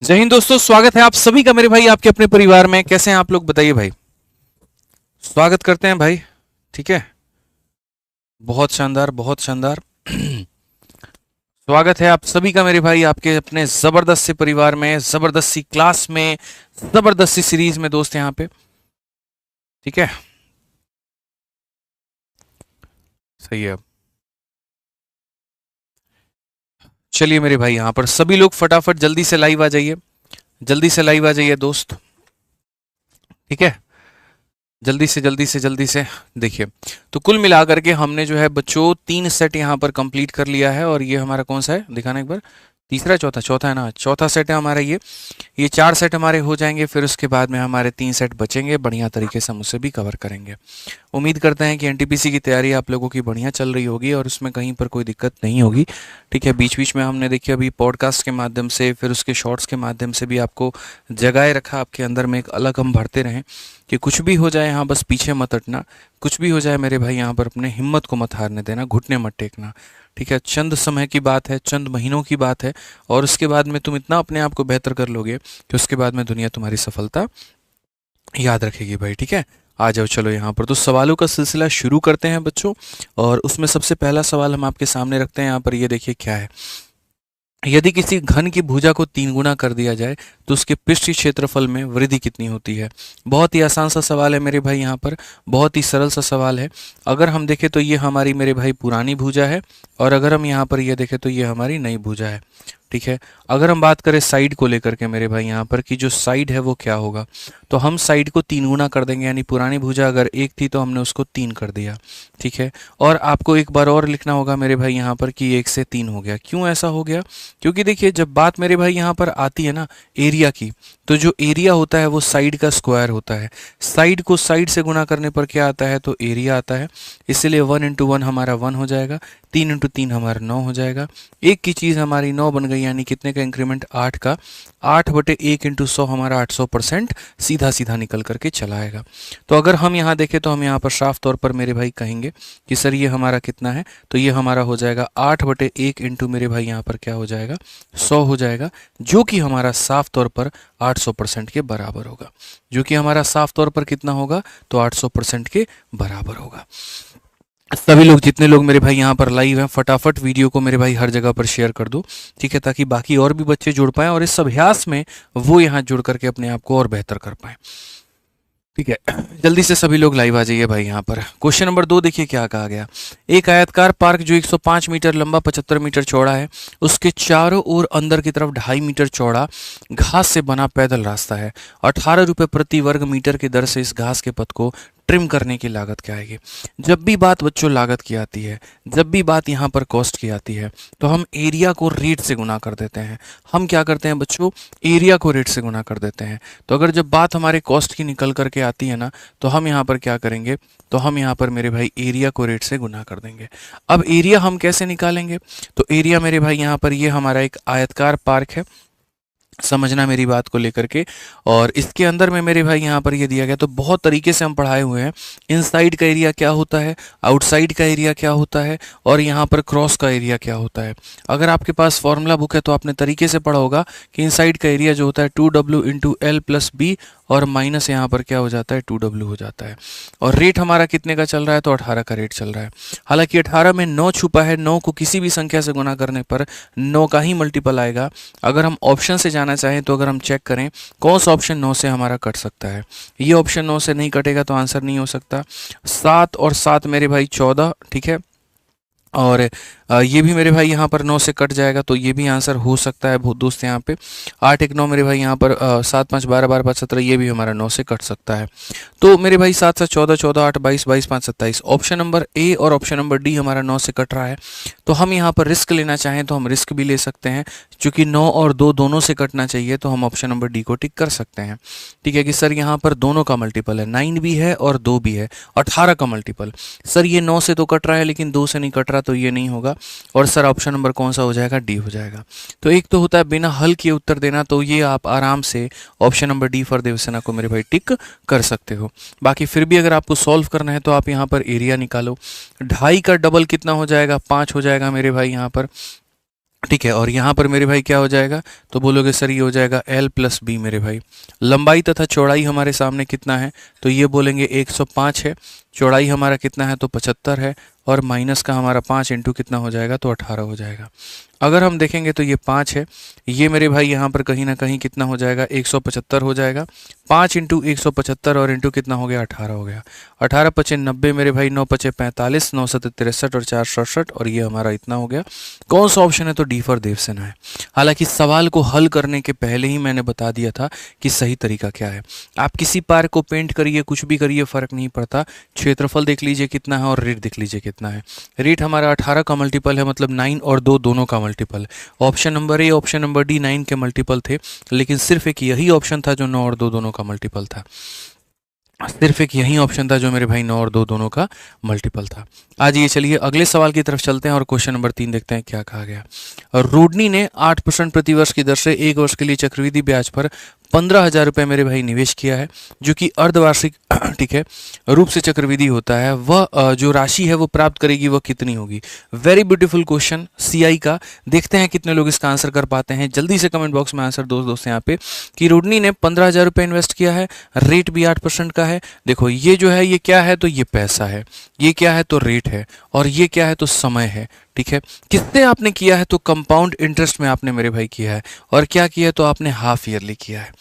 जय हिंद दोस्तों, स्वागत है आप सभी का मेरे भाई आपके अपने परिवार में। कैसे हैं आप लोग बताइए भाई। स्वागत करते हैं भाई। ठीक है, बहुत शानदार बहुत शानदार। स्वागत है आप सभी का मेरे भाई आपके अपने जबरदस्त से परिवार में, जबरदस्त सी क्लास में, जबरदस्त सी सीरीज में दोस्त यहाँ पे। ठीक है, सही है। चलिए मेरे भाई यहाँ पर सभी लोग फटाफट जल्दी से लाइव आ जाइए, जल्दी से लाइव आ जाइए दोस्त। ठीक है, जल्दी से देखिए। तो कुल मिलाकर के हमने जो है बच्चों 3 सेट यहाँ पर कंप्लीट कर लिया है। और ये हमारा कौन सा है दिखाना एक बार। तीसरा चौथा चौथा है ना, चौथा सेट है हमारा ये 4 सेट हमारे हो जाएंगे। फिर उसके बाद में हमारे 3 सेट बचेंगे, बढ़िया तरीके से हम उसे भी कवर करेंगे। उम्मीद करते हैं कि एनटीपीसी की तैयारी आप लोगों की बढ़िया चल रही होगी और उसमें कहीं पर कोई दिक्कत नहीं होगी। ठीक है, बीच बीच में हमने देखिए अभी पॉडकास्ट के माध्यम से, फिर उसके शॉर्ट्स के माध्यम से भी आपको जगाए रखा, आपके अंदर में एक अलग हम भरते रहें कि कुछ भी हो जाए यहाँ बस पीछे मत हटना। कुछ भी हो जाए मेरे भाई यहाँ पर अपने हिम्मत को मत हारने देना, घुटने मत टेकना। ठीक है, चंद समय की बात है, चंद महीनों की बात है और उसके बाद में तुम इतना अपने आप को बेहतर कर लोगे कि उसके बाद में दुनिया तुम्हारी सफलता याद रखेगी भाई। ठीक है, आ जाओ चलो यहाँ पर। तो सवालों का सिलसिला शुरू करते हैं बच्चों। और उसमें सबसे पहला सवाल हम आपके सामने रखते हैं यहाँ पर। ये देखिए क्या है। यदि किसी घन की भुजा को 3 गुना कर दिया जाए तो उसके पृष्ठीय क्षेत्रफल में वृद्धि कितनी होती है। बहुत ही आसान सा सवाल है मेरे भाई यहाँ पर, बहुत ही सरल सा सवाल है। अगर हम देखें तो ये हमारी मेरे भाई पुरानी भुजा है और अगर हम यहाँ पर ये देखें तो ये हमारी नई भुजा है। ठीक है, अगर हम बात करें साइड को लेकर के मेरे भाई यहाँ पर कि जो साइड है वो क्या होगा, तो हम साइड को 3 गुना कर देंगे। यानी पुरानी भुजा अगर 1 थी तो हमने उसको 3 कर दिया। ठीक है, और आपको एक बार और लिखना होगा मेरे भाई यहाँ पर कि 1 से 3 हो गया। क्यों ऐसा हो गया? क्योंकि देखिए जब बात मेरे भाई यहाँ पर आती है ना एरिया की, तो जो एरिया होता है वो साइड का स्क्वायर होता है। साइड को साइड से गुना करने पर क्या आता है? तो एरिया आता है। इसलिए 1 इंटू 1 हमारा 1 हो जाएगा, 3 इंटू 3 हमारा 9 हो जाएगा। एक की चीज़ हमारी 9 बन गई, यानी कितने का इंक्रीमेंट? 8 का। 8/1 इंटू 100 हमारा 800% सीधा सीधा निकल करके चला आएगा। तो अगर हम यहाँ देखें तो हम यहाँ पर साफ तौर पर मेरे भाई कहेंगे कि सर ये हमारा कितना है, तो ये हमारा हो जाएगा 8/1 इंटू मेरे भाई यहाँ पर क्या हो जाएगा? 100 हो जाएगा, जो कि हमारा साफ तौर पर 800% के बराबर होगा। जो कि हमारा साफ तौर पर कितना होगा? तो 800% के बराबर होगा। सभी लोग, जितने लोग मेरे भाई यहाँ पर लाइव हैं, फटाफट वीडियो को मेरे भाई हर जगह पर शेयर कर दो। ठीक है, ताकि बाकी और भी बच्चे जुड़ पाएं और इस अभ्यास में वो यहाँ जुड़ करके अपने आप को और बेहतर कर पाएं। ठीक है, जल्दी से सभी लोग लाइव आ जाइए भाई यहाँ पर। क्वेश्चन नंबर 2 देखिए क्या कहा गया। एक आयताकार पार्क जो 105 मीटर लंबा 75 मीटर चौड़ा है, उसके चारों ओर अंदर की तरफ 2.5 मीटर चौड़ा घास से बना पैदल रास्ता है। 18 रुपये प्रति वर्ग मीटर की दर से इस घास के पथ को ट्रिम करने की लागत क्या आएगी। जब भी बात बच्चों लागत की आती है, जब भी बात यहाँ पर कॉस्ट की आती है, तो हम एरिया को रेट से गुना कर देते हैं। हम क्या करते हैं बच्चों? एरिया को रेट से गुना कर देते हैं। तो अगर जब बात हमारे कॉस्ट की निकल करके आती है ना, तो हम यहाँ पर क्या करेंगे? तो हम यहाँ पर मेरे भाई एरिया को रेट से गुना कर देंगे। अब एरिया हम कैसे निकालेंगे? तो एरिया मेरे भाई यहाँ पर ये हमारा एक आयताकार पार्क है, समझना मेरी बात को लेकर के। और इसके अंदर में मेरे भाई यहाँ पर ये दिया गया, तो बहुत तरीके से हम पढ़ाए हुए हैं। इनसाइड का एरिया क्या होता है, आउटसाइड का एरिया क्या होता है, और यहाँ पर क्रॉस का एरिया क्या होता है। अगर आपके पास फॉर्मूला बुक है तो आपने तरीके से पढ़ा होगा कि इनसाइड का एरिया जो होता है 2W into L plus B, और माइनस यहाँ पर क्या हो जाता है? 2W हो जाता है। और रेट हमारा कितने का चल रहा है? तो 18 का रेट चल रहा है। हालांकि 18 में 9 छुपा है, 9 को किसी भी संख्या से गुना करने पर 9 का ही मल्टीपल आएगा। अगर हम ऑप्शन से जाना चाहें तो अगर हम चेक करें कौन सा ऑप्शन 9 से हमारा कट सकता है, ये ऑप्शन 9 से नहीं कटेगा तो आंसर नहीं हो सकता। 7 और 7 मेरे भाई 14। ठीक है, और ये भी मेरे भाई यहाँ पर 9 से कट जाएगा, तो ये भी आंसर हो सकता है बहुत दोस्त यहाँ पे। 8 1 9 मेरे भाई यहाँ पर 7 5 12 12 5 17, ये भी हमारा 9 से कट सकता है। तो मेरे भाई 7 7 14 14 8 22 22 5 27, ऑप्शन नंबर ए और ऑप्शन नंबर डी हमारा 9 से कट रहा है। तो हम यहाँ पर रिस्क लेना चाहें तो हम रिस्क भी ले सकते हैं। चूंकि 9 और 2 दोनों से कटना चाहिए, तो हम ऑप्शन नंबर डी को टिक कर सकते हैं। ठीक है कि सर यहाँ पर दोनों का मल्टीपल है, 9 भी है और 2 भी है, 18 का मल्टीपल। सर ये 9 से तो कट रहा है लेकिन 2 से नहीं कट रहा, तो ये नहीं होगा। और सर ऑप्शन नंबर कौन सा हो जाएगा? डी हो जाएगा। तो एक तो होता है बिना हल किए उत्तर देना, तो ये आप आराम से option number D for Devasena को मेरे भाई टिक कर सकते हो। बाकी फिर भी अगर आपको सॉल्व करना है तो आप यहाँ पर एरिया निकालो। 2.5 का डबल कितना हो जाएगा? 5 हो जाएगा मेरे भाई यहाँ पर। ठीक है। और यहाँ पर मेरे भाई क्या हो जाएगा, तो बोलोगे सर ये हो जाएगा L प्लस बी मेरे भाई। लंबाई तथा चौड़ाई हमारे सामने कितना है, तो ये बोलेंगे 105 है। चौड़ाई हमारा कितना है, तो 75 है। और माइनस का हमारा 5 इंटू कितना हो जाएगा, तो 18 हो जाएगा। अगर हम देखेंगे तो ये 5 है, ये मेरे भाई यहाँ पर कहीं ना कहीं कितना हो जाएगा, 175 हो जाएगा। 5 इंटू 175 और इंटू कितना हो गया, 18 हो गया। 18 पचे 90 मेरे भाई, 9 पचे 45, 9 सत्ते 63 और 4 67, और ये हमारा इतना हो गया। कौन सा ऑप्शन है, तो डी फॉर देवसेना है। हालांकि सवाल को हल करने के पहले ही मैंने बता दिया था कि सही तरीका क्या है। आप किसी पार्क को पेंट करिए, कुछ भी करिए, फर्क नहीं पड़ता। क्षेत्रफल देख लीजिए कितना है और रेट देख लीजिए कितना है। रेट हमारा 18 का मल्टीपल है, मतलब 9 और 2 दोनों का multiple. Option number A, option number D 9 के मल्टीपल थे, लेकिन सिर्फ एक यही ऑप्शन था जो 9 और 2 दोनों का मल्टीपल था। सिर्फ एक यही ऑप्शन था जो मेरे भाई 9 और 2 दोनों का मल्टीपल था। आज ये चलिए अगले सवाल की तरफ चलते हैं और क्वेश्चन नंबर 3 देखते हैं क्या कहा गया। और रूडनी ने 8% प्रतिवर्ष की दर से 1 वर्ष के लिए चक्रवृद्धि ब्याज पर 15,000 रुपये मेरे भाई निवेश किया है, जो कि अर्धवार्षिक ठीक है रूप से चक्रवृद्धि होता है। वह जो राशि है वो प्राप्त करेगी, वह कितनी होगी। वेरी ब्यूटीफुल क्वेश्चन सीआई का। देखते हैं कितने लोग इसका आंसर कर पाते हैं। जल्दी से कमेंट बॉक्स में आंसर दोस्त यहाँ पे कि रूडनी ने 15,000 रुपये इन्वेस्ट किया है, रेट भी 8% का है। देखो ये जो है ये क्या है, तो ये पैसा है, ये क्या है तो रेट है, और ये क्या है तो समय है। ठीक है, किससे आपने किया है, तो कंपाउंड इंटरेस्ट में आपने मेरे भाई किया है। और क्या किया है, तो आपने हाफ ईयरली किया है।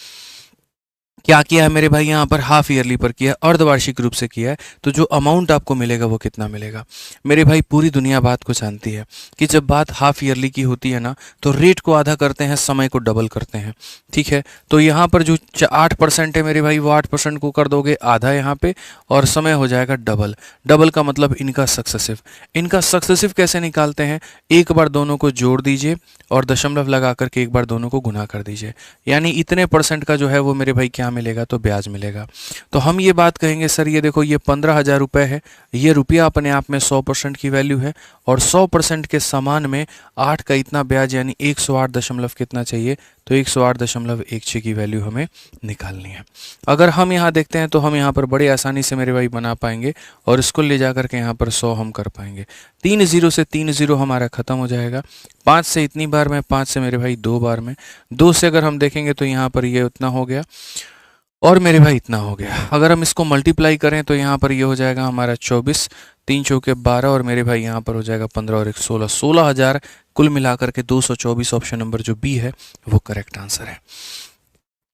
क्या किया है मेरे भाई, यहाँ पर हाफ ईयरली पर किया है, अर्धवार्षिक रूप से किया है। तो जो अमाउंट आपको मिलेगा वो कितना मिलेगा। मेरे भाई पूरी दुनिया बात को जानती है कि जब बात हाफ ईयरली की होती है ना, तो रेट को आधा करते हैं, समय को डबल करते हैं। ठीक है, तो यहाँ पर जो 8% है मेरे भाई, वो 8% को कर दोगे आधा यहाँ पे, और समय हो जाएगा डबल। डबल का मतलब इनका सक्सेसिव। इनका सक्सेसिव कैसे निकालते हैं, एक बार दोनों को जोड़ दीजिए और दशमलव लगा करके एक बार दोनों को गुना कर दीजिए, यानी इतने परसेंट का जो है वो मेरे भाई क्या मिलेगा, तो ब्याज मिलेगा। तो हम ये बात कहेंगे सर ये देखो ये 15,000 रुपये है, ये रुपया अपने आप में 100% की वैल्यू है, और 100% के समान में 8 का इतना ब्याज यानी 108 दशमलव कितना चाहिए, तो 108.16 की वैल्यू हमें निकालनी है। अगर हम यहाँ देखते हैं तो हम यहाँ पर बड़े आसानी से मेरे भाई बना पाएंगे, और इसको ले जा करके यहाँ पर 100 हम कर पाएंगे। 3 0 से 3 0 हमारा ख़त्म हो जाएगा। 5 से इतनी बार में, 5 से मेरे भाई 2 बार में, 2 से अगर हम देखेंगे तो यहाँ पर ये उतना हो गया, और मेरे भाई इतना हो गया। अगर हम इसको मल्टीप्लाई करें तो यहाँ पर ये हो जाएगा हमारा 24, 3 चौके 12, और मेरे भाई यहाँ पर हो जाएगा 15 और 1 16, 16,000 कुल मिलाकर के 224। ऑप्शन नंबर जो बी है वो करेक्ट आंसर है।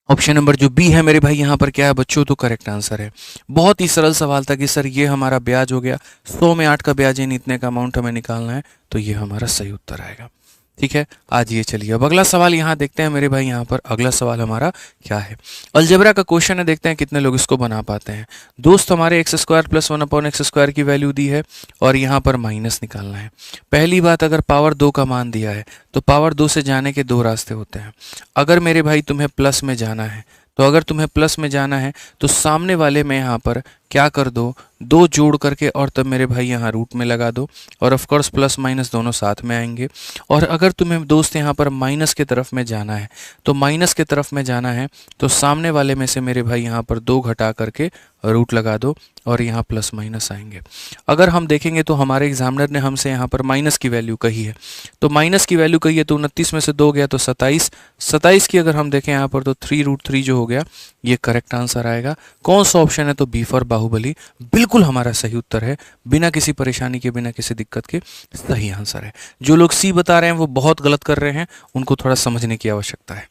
ऑप्शन नंबर जो बी है मेरे भाई यहाँ पर क्या है बच्चों, तो करेक्ट आंसर है। बहुत ही सरल सवाल था कि सर ये हमारा ब्याज हो गया, 100 में 8 का ब्याज यानी इतने का अमाउंट हमें निकालना है, तो ये हमारा सही उत्तर आएगा। ठीक है, आज ये चलिए अब अगला सवाल यहाँ देखते हैं मेरे भाई। यहाँ पर अगला सवाल हमारा क्या है, अलजेब्रा का क्वेश्चन है। देखते हैं कितने लोग इसको बना पाते हैं। दोस्त हमारे x square plus 1/x square की वैल्यू दी है, और यहाँ पर माइनस निकालना है। पहली बात, अगर पावर 2 का मान दिया है तो पावर 2 से जाने के 2 रास्ते होते हैं। अगर मेरे भाई तुम्हें प्लस में जाना है, तो अगर तुम्हें प्लस में जाना है तो सामने वाले में यहाँ पर क्या कर दो, 2 जोड़ करके, और तब मेरे भाई यहाँ रूट में लगा दो, और ऑफ कोर्स प्लस माइनस दोनों साथ में आएंगे। और अगर तुम्हें दोस्त यहाँ पर माइनस के तरफ में जाना है, तो माइनस के तरफ में जाना है तो सामने वाले में से मेरे भाई यहाँ पर 2 घटा करके रूट लगा दो, और यहाँ प्लस माइनस आएंगे। अगर हम देखेंगे तो हमारे एग्जामिनर ने हमसे यहाँ पर माइनस की वैल्यू कही है, तो माइनस की वैल्यू कही है तो 29 में से 2 गया तो 27, 27 की अगर हम देखें यहाँ पर तो 3√3 जो हो गया, ये करेक्ट आंसर आएगा। कौन सा ऑप्शन है, तो बी फॉर बाहुबली बिल्कुल हमारा सही उत्तर है, बिना किसी परेशानी के, बिना किसी दिक्कत के सही आंसर है। जो लोग सी बता रहे हैं वो बहुत गलत कर रहे हैं, उनको थोड़ा समझने की आवश्यकता है।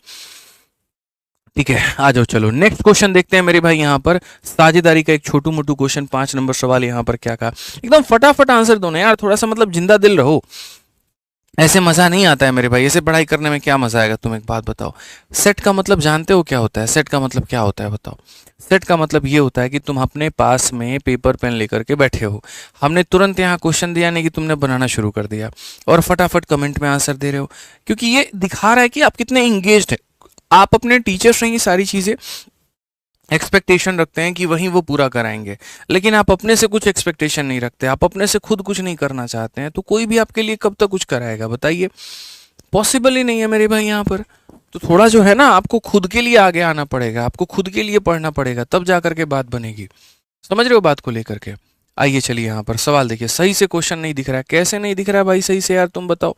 ठीक है, आ जाओ चलो नेक्स्ट क्वेश्चन देखते हैं मेरे भाई। यहाँ पर साझेदारी का एक छोटू मोटू क्वेश्चन, 5 नंबर सवाल। यहाँ पर क्या कहा, एकदम फटाफट आंसर दो ना यार, थोड़ा सा मतलब जिंदा दिल रहो। ऐसे मजा नहीं आता है मेरे भाई, ऐसे पढ़ाई करने में क्या मजा आएगा। तुम एक बात बताओ, सेट का मतलब जानते हो क्या होता है? सेट का मतलब क्या होता है बताओ। सेट का मतलब ये होता है कि तुम अपने पास में पेपर पेन लेकर के बैठे हो, हमने तुरंत यहाँ क्वेश्चन दिया नहीं कि तुमने बनाना शुरू कर दिया और फटाफट कमेंट में आंसर दे रहे हो, क्योंकि ये दिखा रहा है कि आप कितने इंगेज्ड है। आप अपने टीचर से ये सारी चीजें एक्सपेक्टेशन रखते हैं कि वहीं वो पूरा कराएंगे, लेकिन आप अपने से कुछ एक्सपेक्टेशन नहीं रखते, आप अपने से खुद कुछ नहीं करना चाहते हैं, तो कोई भी आपके लिए कब तक कुछ कराएगा बताइए? पॉसिबल ही नहीं है मेरे भाई यहाँ पर। तो थोड़ा जो है ना, आपको खुद के लिए आगे आना पड़ेगा, आपको खुद के लिए पढ़ना पड़ेगा, तब जा करके बात बनेगी। समझ रहे हो बात को लेकर के? आइए चलिए यहाँ पर सवाल देखिए। सही से क्वेश्चन नहीं दिख रहा है, कैसे नहीं दिख रहा है भाई सही से यार, तुम बताओ।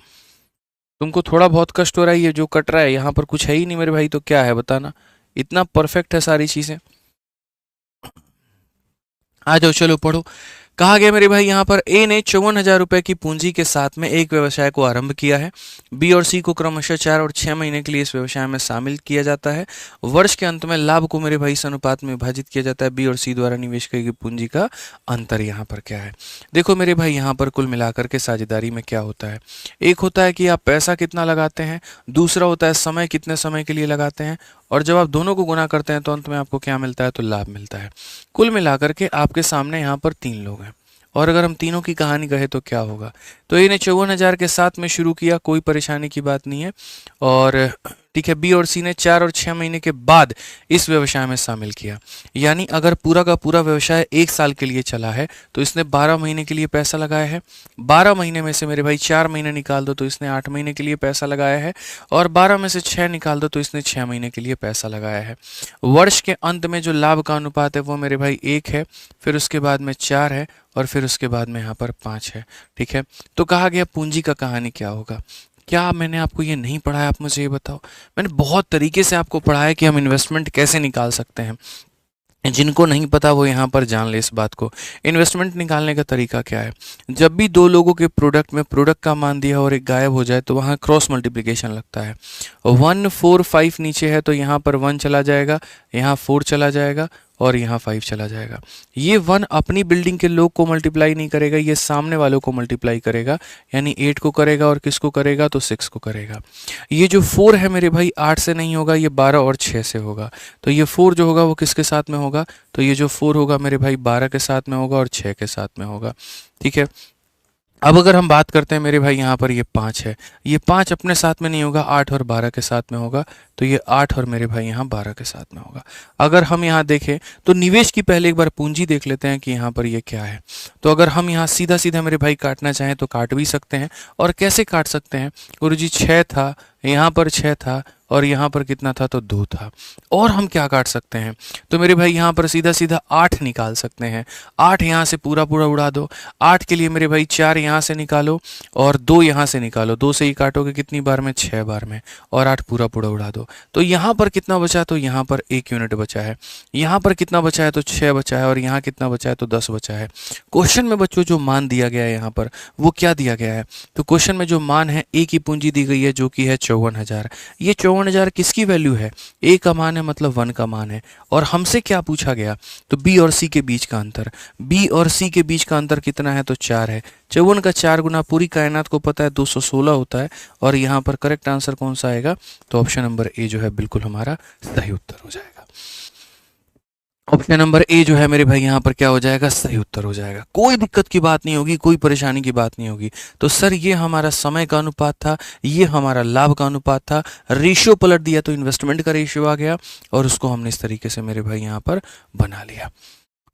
तुमको थोड़ा बहुत कष्ट हो रहा है, ये जो कट रहा है यहाँ पर कुछ है ही नहीं मेरे भाई, तो क्या है बताना, इतना परफेक्ट है सारी चीजें। आ जाओ चलो पढ़ो। कहा गया मेरे भाई यहाँ पर ए ने 54,000 रुपए की पूंजी के साथ में एक व्यवसाय को आरंभ किया है। बी और सी को क्रमशः 4 और 6 महीने के लिए इस व्यवसाय में शामिल किया जाता है। वर्ष के अंत में लाभ को मेरे भाई इस अनुपात में विभाजित किया जाता है। बी और सी द्वारा निवेश की गई पूंजी का अंतर यहाँ पर क्या है। देखो मेरे भाई यहाँ पर कुल मिलाकर के साझेदारी में क्या होता है, एक होता है कि आप पैसा कितना लगाते हैं, दूसरा होता है समय कितने समय के लिए लगाते हैं, और जब आप दोनों को गुना करते हैं तो अंत में आपको क्या मिलता है, तो लाभ मिलता है। कुल मिलाकर के आपके सामने यहाँ पर 3 लोग हैं, और अगर हम तीनों की कहानी कहें तो क्या होगा। तो इन्हें 54,000 के साथ में शुरू किया, कोई परेशानी की बात नहीं है। और ठीक है, बी और सी ने 4 और 6 महीने के बाद इस व्यवसाय में शामिल किया। यानी अगर पूरा का पूरा व्यवसाय 1 साल के लिए चला है तो इसने 12 महीने के लिए पैसा लगाया है। 12 महीने में से मेरे भाई 4 महीने निकाल दो तो इसने 8 महीने के लिए पैसा लगाया है, और 12 में से 6 निकाल दो तो इसने 6 महीने के लिए पैसा लगाया है। वर्ष के अंत में जो लाभ का अनुपात है वो मेरे भाई 1 है, फिर उसके बाद में 4 है, और फिर उसके बाद में यहाँ पर 5 है। ठीक है, तो कहा गया पूंजी का कहानी क्या होगा। क्या मैंने आपको ये नहीं पढ़ाया, आप मुझे ये बताओ। मैंने बहुत तरीके से आपको पढ़ाया कि हम इन्वेस्टमेंट कैसे निकाल सकते हैं। जिनको नहीं पता वो यहाँ पर जान ले इस बात को। इन्वेस्टमेंट निकालने का तरीका क्या है, जब भी दो लोगों के प्रोडक्ट में प्रोडक्ट का मान दिया और एक गायब हो जाए तो वहाँ क्रॉस मल्टीप्लिकेशन लगता है। 1 4 5 नीचे है तो यहाँ पर 1 चला जाएगा, यहाँ 4 चला जाएगा, और यहाँ 5 चला जाएगा। ये 1 अपनी बिल्डिंग के लोग को मल्टीप्लाई नहीं करेगा, ये सामने वालों को मल्टीप्लाई करेगा, यानी 8 को करेगा, और किसको करेगा, तो 6 को करेगा। ये जो 4 है मेरे भाई 8 से नहीं होगा, ये 12 और 6 से होगा। तो ये 4 जो होगा वो किसके साथ में होगा, तो ये जो 4 होगा मेरे भाई 12 के साथ में होगा और 6 के साथ में होगा। ठीक है, अब अगर हम बात करते हैं मेरे भाई यहाँ पर ये 5 है, ये 5 अपने साथ में नहीं होगा, 8 और 12 के साथ में होगा, तो ये 8 और मेरे भाई यहाँ 12 के साथ में होगा। अगर हम यहाँ देखें तो निवेश की पहले एक बार पूंजी देख लेते हैं कि यहाँ पर ये क्या है। तो अगर हम यहाँ सीधा सीधा मेरे भाई काटना चाहें तो काट भी सकते हैं, और कैसे काट सकते हैं, गुरुजी 6 था, यहाँ पर 6 था, और यहाँ पर कितना था, तो 2 था। और हम क्या काट सकते हैं, तो मेरे भाई यहाँ पर सीधा सीधा 8 निकाल सकते हैं। 8 यहाँ से पूरा पूरा उड़ा दो। 8 के लिए मेरे भाई 4 यहाँ से निकालो और 2 यहाँ से निकालो। 2 से ही काटोगे कितनी बार में, 6 बार में, और 8 पूरा पूरा उड़ा दो। तो यहाँ पर कितना बचा, तो यहाँ पर 1 यूनिट बचा है। यहाँ पर कितना बचा है, तो 6 बचा है, और यहाँ कितना बचा है, तो 10 बचा है। क्वेश्चन में बच्चों जो मान दिया गया है यहाँ पर वो क्या दिया गया है, तो क्वेश्चन में जो मान है ए की पूंजी दी गई है जो कि है 54,000। ये 54,000 किसकी वैल्यू है, ए का मान है, मतलब 1 का मान है। और हमसे क्या पूछा गया, तो बी और सी के बीच का अंतर। बी और सी के बीच का अंतर कितना है, तो 4 है। 54 का 4 गुना पूरी कायनात को पता है 216 होता है। और यहाँ पर करेक्ट आंसर कौन सा आएगा, तो ऑप्शन नंबर ए जो है बिल्कुल हमारा सही उत्तर हो जाएगा। ऑप्शन नंबर ए जो है मेरे भाई यहाँ पर क्या हो जाएगा, सही उत्तर हो जाएगा। कोई दिक्कत की बात नहीं होगी, कोई परेशानी की बात नहीं होगी। तो सर ये हमारा समय का अनुपात था, ये हमारा लाभ का अनुपात था। रेशियो पलट दिया तो इन्वेस्टमेंट का रेशियो आ गया, और उसको हमने इस तरीके से मेरे भाई यहाँ पर बना लिया।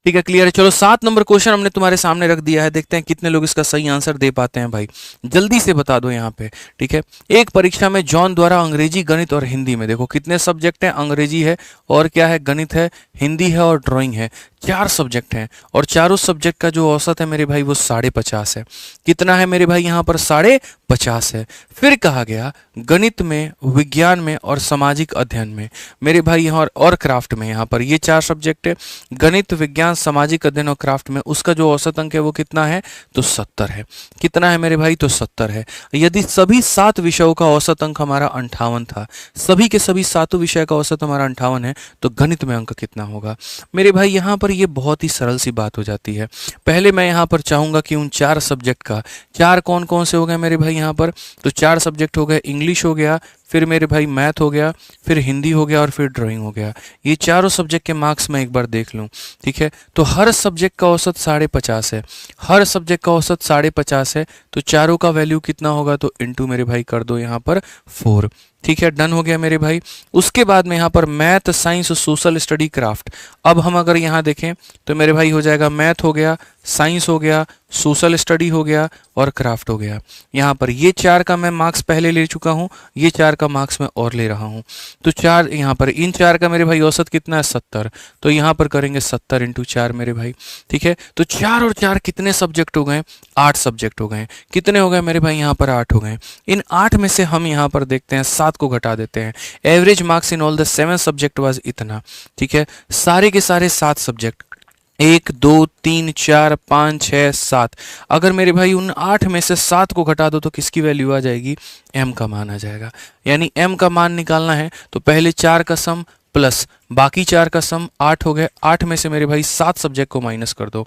ठीक है, क्लियर है। चलो 7 नंबर क्वेश्चन हमने तुम्हारे सामने रख दिया है, देखते हैं कितने लोग इसका सही आंसर दे पाते हैं भाई, जल्दी से बता दो यहाँ पे। ठीक है, एक परीक्षा में जॉन द्वारा अंग्रेजी, गणित और हिंदी में, देखो कितने सब्जेक्ट हैं, अंग्रेजी है, और क्या है, गणित है, हिंदी है, और ड्राइंग है। 4 सब्जेक्ट हैं, और चारों सब्जेक्ट का जो औसत है मेरे भाई वो 50.5 है। कितना है मेरे भाई यहाँ पर, 50.5 है। फिर कहा गया गणित में, विज्ञान में और सामाजिक अध्ययन में मेरे भाई यहाँ और क्राफ्ट में, यहाँ पर ये 4 सब्जेक्ट है, गणित, विज्ञान, सामाजिक अध्ययन और क्राफ्ट में, उसका जो औसत अंक है वो कितना है, तो 70 है। कितना है मेरे भाई, तो 70 है। यदि सभी 7 विषयों का औसत अंक हमारा 58 था, सभी के सभी 7 विषय का औसत हमारा 58 है, तो गणित में अंक कितना होगा मेरे भाई। यहाँ पर ये बहुत ही सरल सी बात हो जाती है। पहले मैं यहाँ पर चाहूंगा कि उन 4 सब्जेक्ट का, 4 कौन कौन से हो गए मेरे भाई यहाँ पर, तो 4 सब्जेक्ट हो गए, इंग्लिश हो गया, फिर मेरे भाई मैथ हो गया, फिर हिंदी हो गया, और फिर ड्राइंग हो गया। ये चारों सब्जेक्ट के मार्क्स मैं एक बार देख लूँ। ठीक है, तो हर सब्जेक्ट का औसत 50.5 है, हर सब्जेक्ट का औसत 50.5 है, तो चारों का वैल्यू कितना होगा, तो इंटू मेरे भाई कर दो यहाँ पर 4। ठीक है, डन हो गया मेरे भाई। उसके बाद में यहाँ पर math, science, social study, craft. अब हम अगर यहाँ देखें तो मेरे भाई हो जाएगा मैथ हो गया, साइंस हो गया, सोशल स्टडी हो गया और क्राफ्ट हो गया। यहाँ पर ये 4 का मैं मार्क्स पहले ले चुका हूँ, ये 4 का मार्क्स मैं और ले रहा हूँ। तो 4 यहाँ पर, इन 4 का मेरे भाई औसत कितना है 70, तो यहाँ पर करेंगे 70 इंटू 4 मेरे भाई। ठीक है, तो 4 और 4 कितने सब्जेक्ट हो गए, 8 सब्जेक्ट हो गए। कितने हो गए मेरे भाई, यहाँ पर 8 हो गए। इन 8 में से हम यहाँ पर देखते हैं 7 को घटा देते हैं। Average marks in all the 7 subject was इतना। ठीक है, सारे के सारे 7 सब्जेक्ट, 1 2 3 4 5 6 7, अगर मेरे भाई उन 8 में से 7 को घटा दो तो किसकी वैल्यू आ जाएगी, m का मान आ जाएगा। यानी m का मान निकालना है तो पहले 4 का सम प्लस बाकी 4 का सम 8 हो गए। 8 में से मेरे भाई 7 सब्जेक्ट को माइनस कर दो।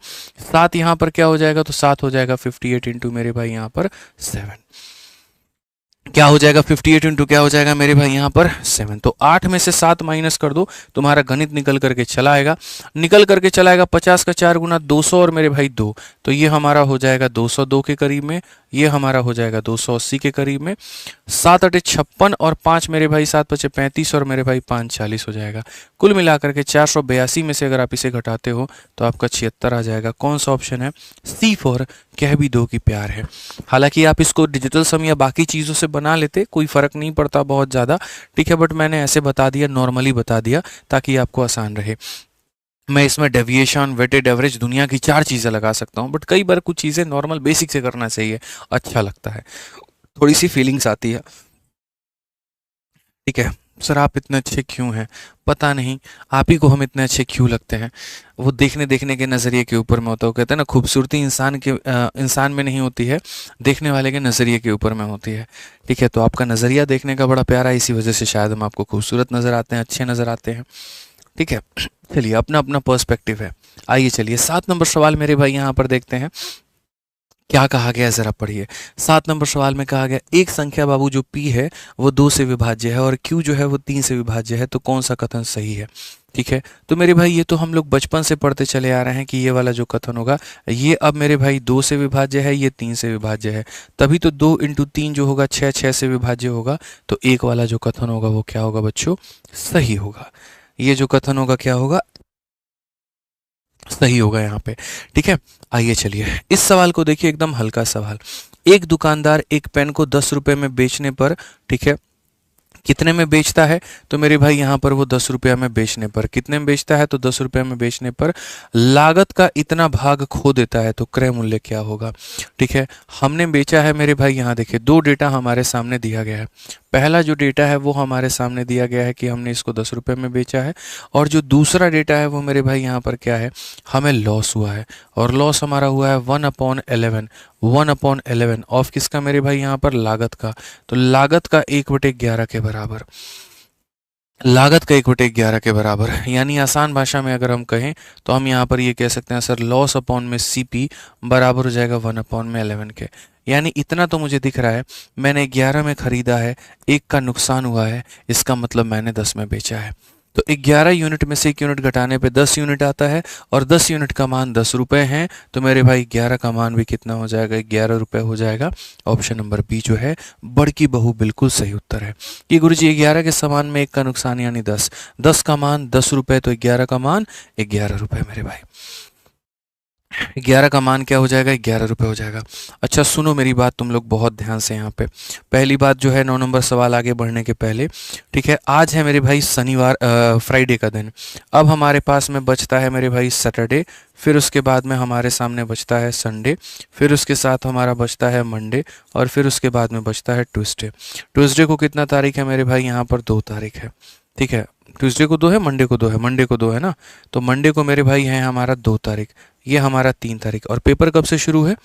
7 यहाँ पर क्या हो जाएगा, तो 7 हो जाएगा 58 इंटू मेरे भाई यहाँ पर 7। क्या हो जाएगा 58 इंटू क्या हो जाएगा मेरे भाई यहाँ पर 7। तो 8 में से 7 माइनस कर दो, तुम्हारा गणित निकल करके चला आएगा। निकल करके चला आएगा 50 का 4 गुना 200 और मेरे भाई 2, तो ये हमारा हो जाएगा 202 के करीब में, ये हमारा हो जाएगा 280 के करीब में। 7 अटे 56 और 5 मेरे भाई 7 बचे 35 और मेरे भाई 5 40 हो जाएगा। कुल मिलाकर के 482 में से अगर आप इसे घटाते हो तो आपका 76 आ जाएगा। कौन सा ऑप्शन है, सी फॉर कह भी दो कि प्यार है। हालांकि आप इसको डिजिटल सम या बाकी चीज़ों से बना लेते, कोई फ़र्क नहीं पड़ता बहुत ज़्यादा। ठीक है, बट मैंने ऐसे बता दिया, नॉर्मली बता दिया ताकि आपको आसान रहे। मैं इसमें डेविएशन, वेटेड एवरेज, दुनिया की 4 चीज़ें लगा सकता हूँ, बट कई बार कुछ चीज़ें नॉर्मल बेसिक से करना चाहिए, अच्छा लगता है, थोड़ी सी फीलिंग्स आती है। ठीक है सर, आप इतने अच्छे क्यों हैं, पता नहीं आप ही को हम इतने अच्छे क्यों लगते हैं। वो देखने देखने के नज़रिए के ऊपर में होता है। कहते हैं ना, खूबसूरती इंसान में नहीं होती है, देखने वाले के नज़रिए के ऊपर में होती है। ठीक है, तो आपका नज़रिया देखने का बड़ा प्यारा है, इसी वजह से शायद हम आपको खूबसूरत नज़र आते हैं, अच्छे नज़र आते हैं। ठीक है, चलिए अपना अपना पर्सपेक्टिव है। आइए चलिए 7 नंबर सवाल मेरे भाई यहाँ पर देखते हैं क्या कहा गया है, जरा पढ़िए। 7 नंबर सवाल में कहा गया एक संख्या बाबू जो p है वो 2 से विभाज्य है और q जो है वो 3 से विभाज्य है, तो कौन सा कथन सही है। ठीक है, तो मेरे भाई ये तो हम लोग बचपन से पढ़ते चले आ रहे हैं कि ये वाला जो कथन होगा ये अब मेरे भाई 2 से विभाज्य है, ये 3 से विभाज्य है, तभी तो 2 इंटू 3 जो होगा 6, 6 से विभाज्य होगा। तो एक वाला जो कथन होगा वो क्या होगा बच्चों, सही होगा। ये जो कथन होगा क्या होगा, सही होगा यहाँ पे। ठीक है, आइए चलिए इस सवाल को देखिए, एकदम हल्का सवाल। एक दुकानदार एक पेन को 10 रुपए में बेचने पर, ठीक है, कितने में बेचता है, तो मेरे भाई यहाँ पर वो 10 रुपया में बेचने पर, कितने में बेचता है, तो 10 रुपया में बेचने पर लागत का इतना भाग खो देता है, तो क्रय मूल्य क्या होगा। ठीक है, हमने बेचा है मेरे भाई, यहाँ देखिए 2 डेटा हमारे सामने दिया गया है। पहला जो डेटा है वो हमारे सामने दिया गया है कि हमने इसको 10 रुपये में बेचा है, और जो दूसरा डेटा है वो मेरे भाई यहाँ पर क्या है, हमें लॉस हुआ है, और लॉस हमारा हुआ है 1/11, 1/11 ऑफ किसका मेरे भाई यहाँ पर, लागत का। तो लागत का 1/11 के बराबर, लागत का 1/11 के बराबर, यानी आसान भाषा में अगर हम कहें तो हम यहाँ पर ये कह सकते हैं सर लॉस अपॉन में CP बराबर हो जाएगा 1/11 के। यानी इतना तो मुझे दिख रहा है, मैंने 11 में खरीदा है, 1 का नुकसान हुआ है, इसका मतलब मैंने 10 में बेचा है। तो 11 यूनिट में से 1 यूनिट घटाने पे 10 यूनिट आता है, और 10 यूनिट का मान 10 रुपये हैं, तो मेरे भाई 11 का मान भी कितना हो जाएगा, 11 रुपये हो जाएगा। ऑप्शन नंबर बी जो है बड़की बहू बिल्कुल सही उत्तर है कि गुरुजी 11 के समान में 1 का नुकसान यानी 10, 10 का मान 10 रुपये, तो 11 का मान 11 रुपये मेरे भाई। 11 का मान क्या हो जाएगा, 11 रुपये हो जाएगा। अच्छा सुनो मेरी बात तुम लोग बहुत ध्यान से यहाँ पे। पहली बात जो है 9 नंबर सवाल आगे बढ़ने के पहले, ठीक है, आज है मेरे भाई शनिवार, फ्राइडे का दिन। अब हमारे पास में बचता है मेरे भाई सैटरडे, फिर उसके बाद में हमारे सामने बचता है संडे, फिर उसके साथ हमारा बचता है मंडे, और फिर उसके बाद में बचता है ट्यूसडे। ट्यूसडे को कितना तारीख है मेरे भाई, यहाँ पर 2 तारीख है। ठीक है, ट्यूसडे को 2 है, मंडे को 2 है, मंडे को 2 है ना, तो मंडे को मेरे भाई है हमारा 2 तारीख, ये हमारा 3 तारीख, और पेपर कब से शुरू है,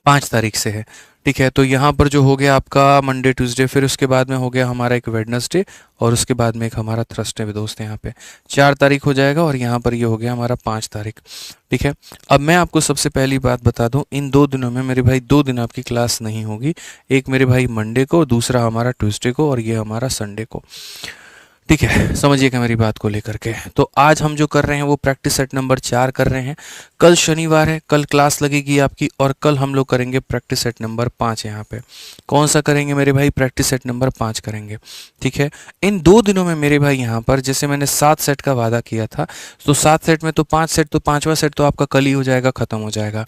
5 तारीख से है। ठीक है, तो यहाँ पर जो हो गया आपका मंडे ट्यूसडे, फिर उसके बाद में हो गया हमारा एक वेडनेसडे, और उसके बाद में एक हमारा थर्सडे भी दोस्त यहाँ पे 4 तारीख हो जाएगा, और यहाँ पर ये हो गया हमारा 5 तारीख। ठीक है, अब मैं आपको सबसे पहली बात बता दूं, इन 2 दिनों में मेरे भाई 2 दिन आपकी क्लास नहीं होगी, एक मेरे भाई मंडे को, दूसरा हमारा ट्यूसडे को, और ये हमारा संडे को। ठीक है, समझिएगा मेरी बात को लेकर के। तो आज हम जो कर रहे हैं वो प्रैक्टिस सेट नंबर 4 कर रहे हैं। कल शनिवार है, कल क्लास लगेगी आपकी, और कल हम लोग करेंगे प्रैक्टिस सेट नंबर 5 यहाँ पे। कौन सा करेंगे मेरे भाई? प्रैक्टिस सेट नंबर 5 करेंगे। ठीक है, इन 2 दिनों में मेरे भाई यहाँ पर जैसे मैंने 7 सेट का वादा किया था, तो 7 सेट में तो 5 सेट, तो 5वां सेट तो आपका कल ही हो जाएगा, ख़त्म हो जाएगा।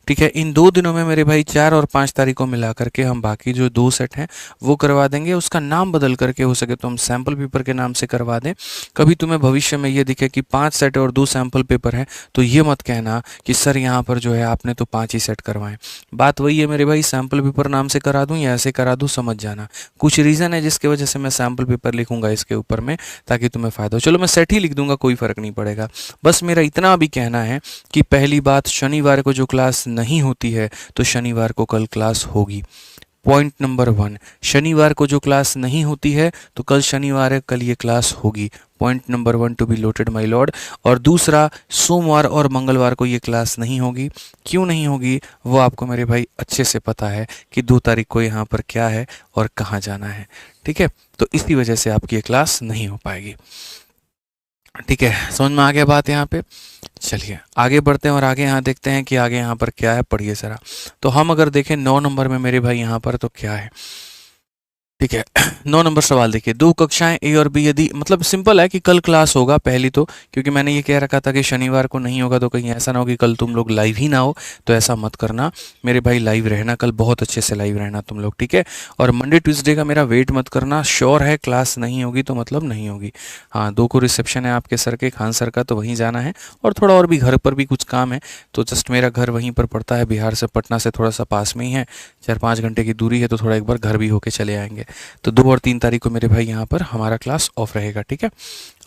ठीक है, इन 2 दिनों में मेरे भाई 4 और 5 तारीख को मिला करके हम बाकी जो 2 सेट हैं वो करवा देंगे। उसका नाम बदल करके हो सके तो हम सैम्पल पेपर के नाम से करवा दें। कभी तुम्हें भविष्य में ये दिखे कि 5 सेट और 2 सैम्पल पेपर हैं तो ये मत कहना कि सर यहाँ पर जो है आपने तो 5 ही सेट करवाएं। बात वही है मेरे भाई, सैम्पल पेपर नाम से करा दूं या ऐसे करा दूं, समझ जाना। कुछ रीज़न है जिसकी वजह से मैं सैम्पल पेपर लिखूंगा इसके ऊपर में, ताकि तुम्हें फ़ायदा हो। चलो मैं सेट ही लिख दूंगा, कोई फ़र्क नहीं पड़ेगा। बस मेरा इतना भी कहना है कि पहली बात, शनिवार को जो क्लास नहीं होती है तो शनिवार को कल क्लास होगी। पॉइंट नंबर 1, शनिवार को जो क्लास नहीं होती है तो कल शनिवार है, कल ये क्लास होगी। Point number 1 to be noted my lord. और दूसरा, सोमवार और मंगलवार को ये क्लास नहीं होगी। क्यों नहीं होगी वो आपको मेरे भाई अच्छे से पता है कि 2 तारीख को यहाँ पर क्या है और कहाँ जाना है। ठीक है, तो इसी वजह से आपकी ये क्लास नहीं हो पाएगी। ठीक है, समझ में आ गया बात यहाँ पे। चलिए आगे बढ़ते हैं और आगे यहाँ देखते हैं कि आगे यहाँ पर क्या है, पढ़िए ज़रा। तो हम अगर देखें 9 नंबर में मेरे भाई यहाँ पर तो क्या है, ठीक है। 9 नंबर सवाल देखिए, 2 कक्षाएं ए और बी, यदि मतलब सिंपल है कि कल क्लास होगा पहली तो, क्योंकि मैंने ये कह रखा था कि शनिवार को नहीं होगा, तो कहीं ऐसा ना हो कि कल तुम लोग लाइव ही ना हो, तो ऐसा मत करना मेरे भाई। लाइव रहना कल, बहुत अच्छे से लाइव रहना तुम लोग, ठीक है। और मंडे ट्यूसडे का मेरा वेट मत करना, श्योर है क्लास नहीं होगी तो मतलब नहीं होगी। हाँ, 2 को रिसेप्शन है आपके सर के, खान सर का, तो वहीं जाना है। और थोड़ा और भी घर पर भी कुछ काम है, तो जस्ट मेरा घर वहीं पर पड़ता है, बिहार से पटना से थोड़ा सा पास में ही है, 4-5 घंटे की दूरी है, तो थोड़ा एक बार घर भी होके चले आएंगे। तो 2 और 3 तारीख को मेरे भाई यहाँ पर हमारा क्लास ऑफ रहेगा, ठीक है।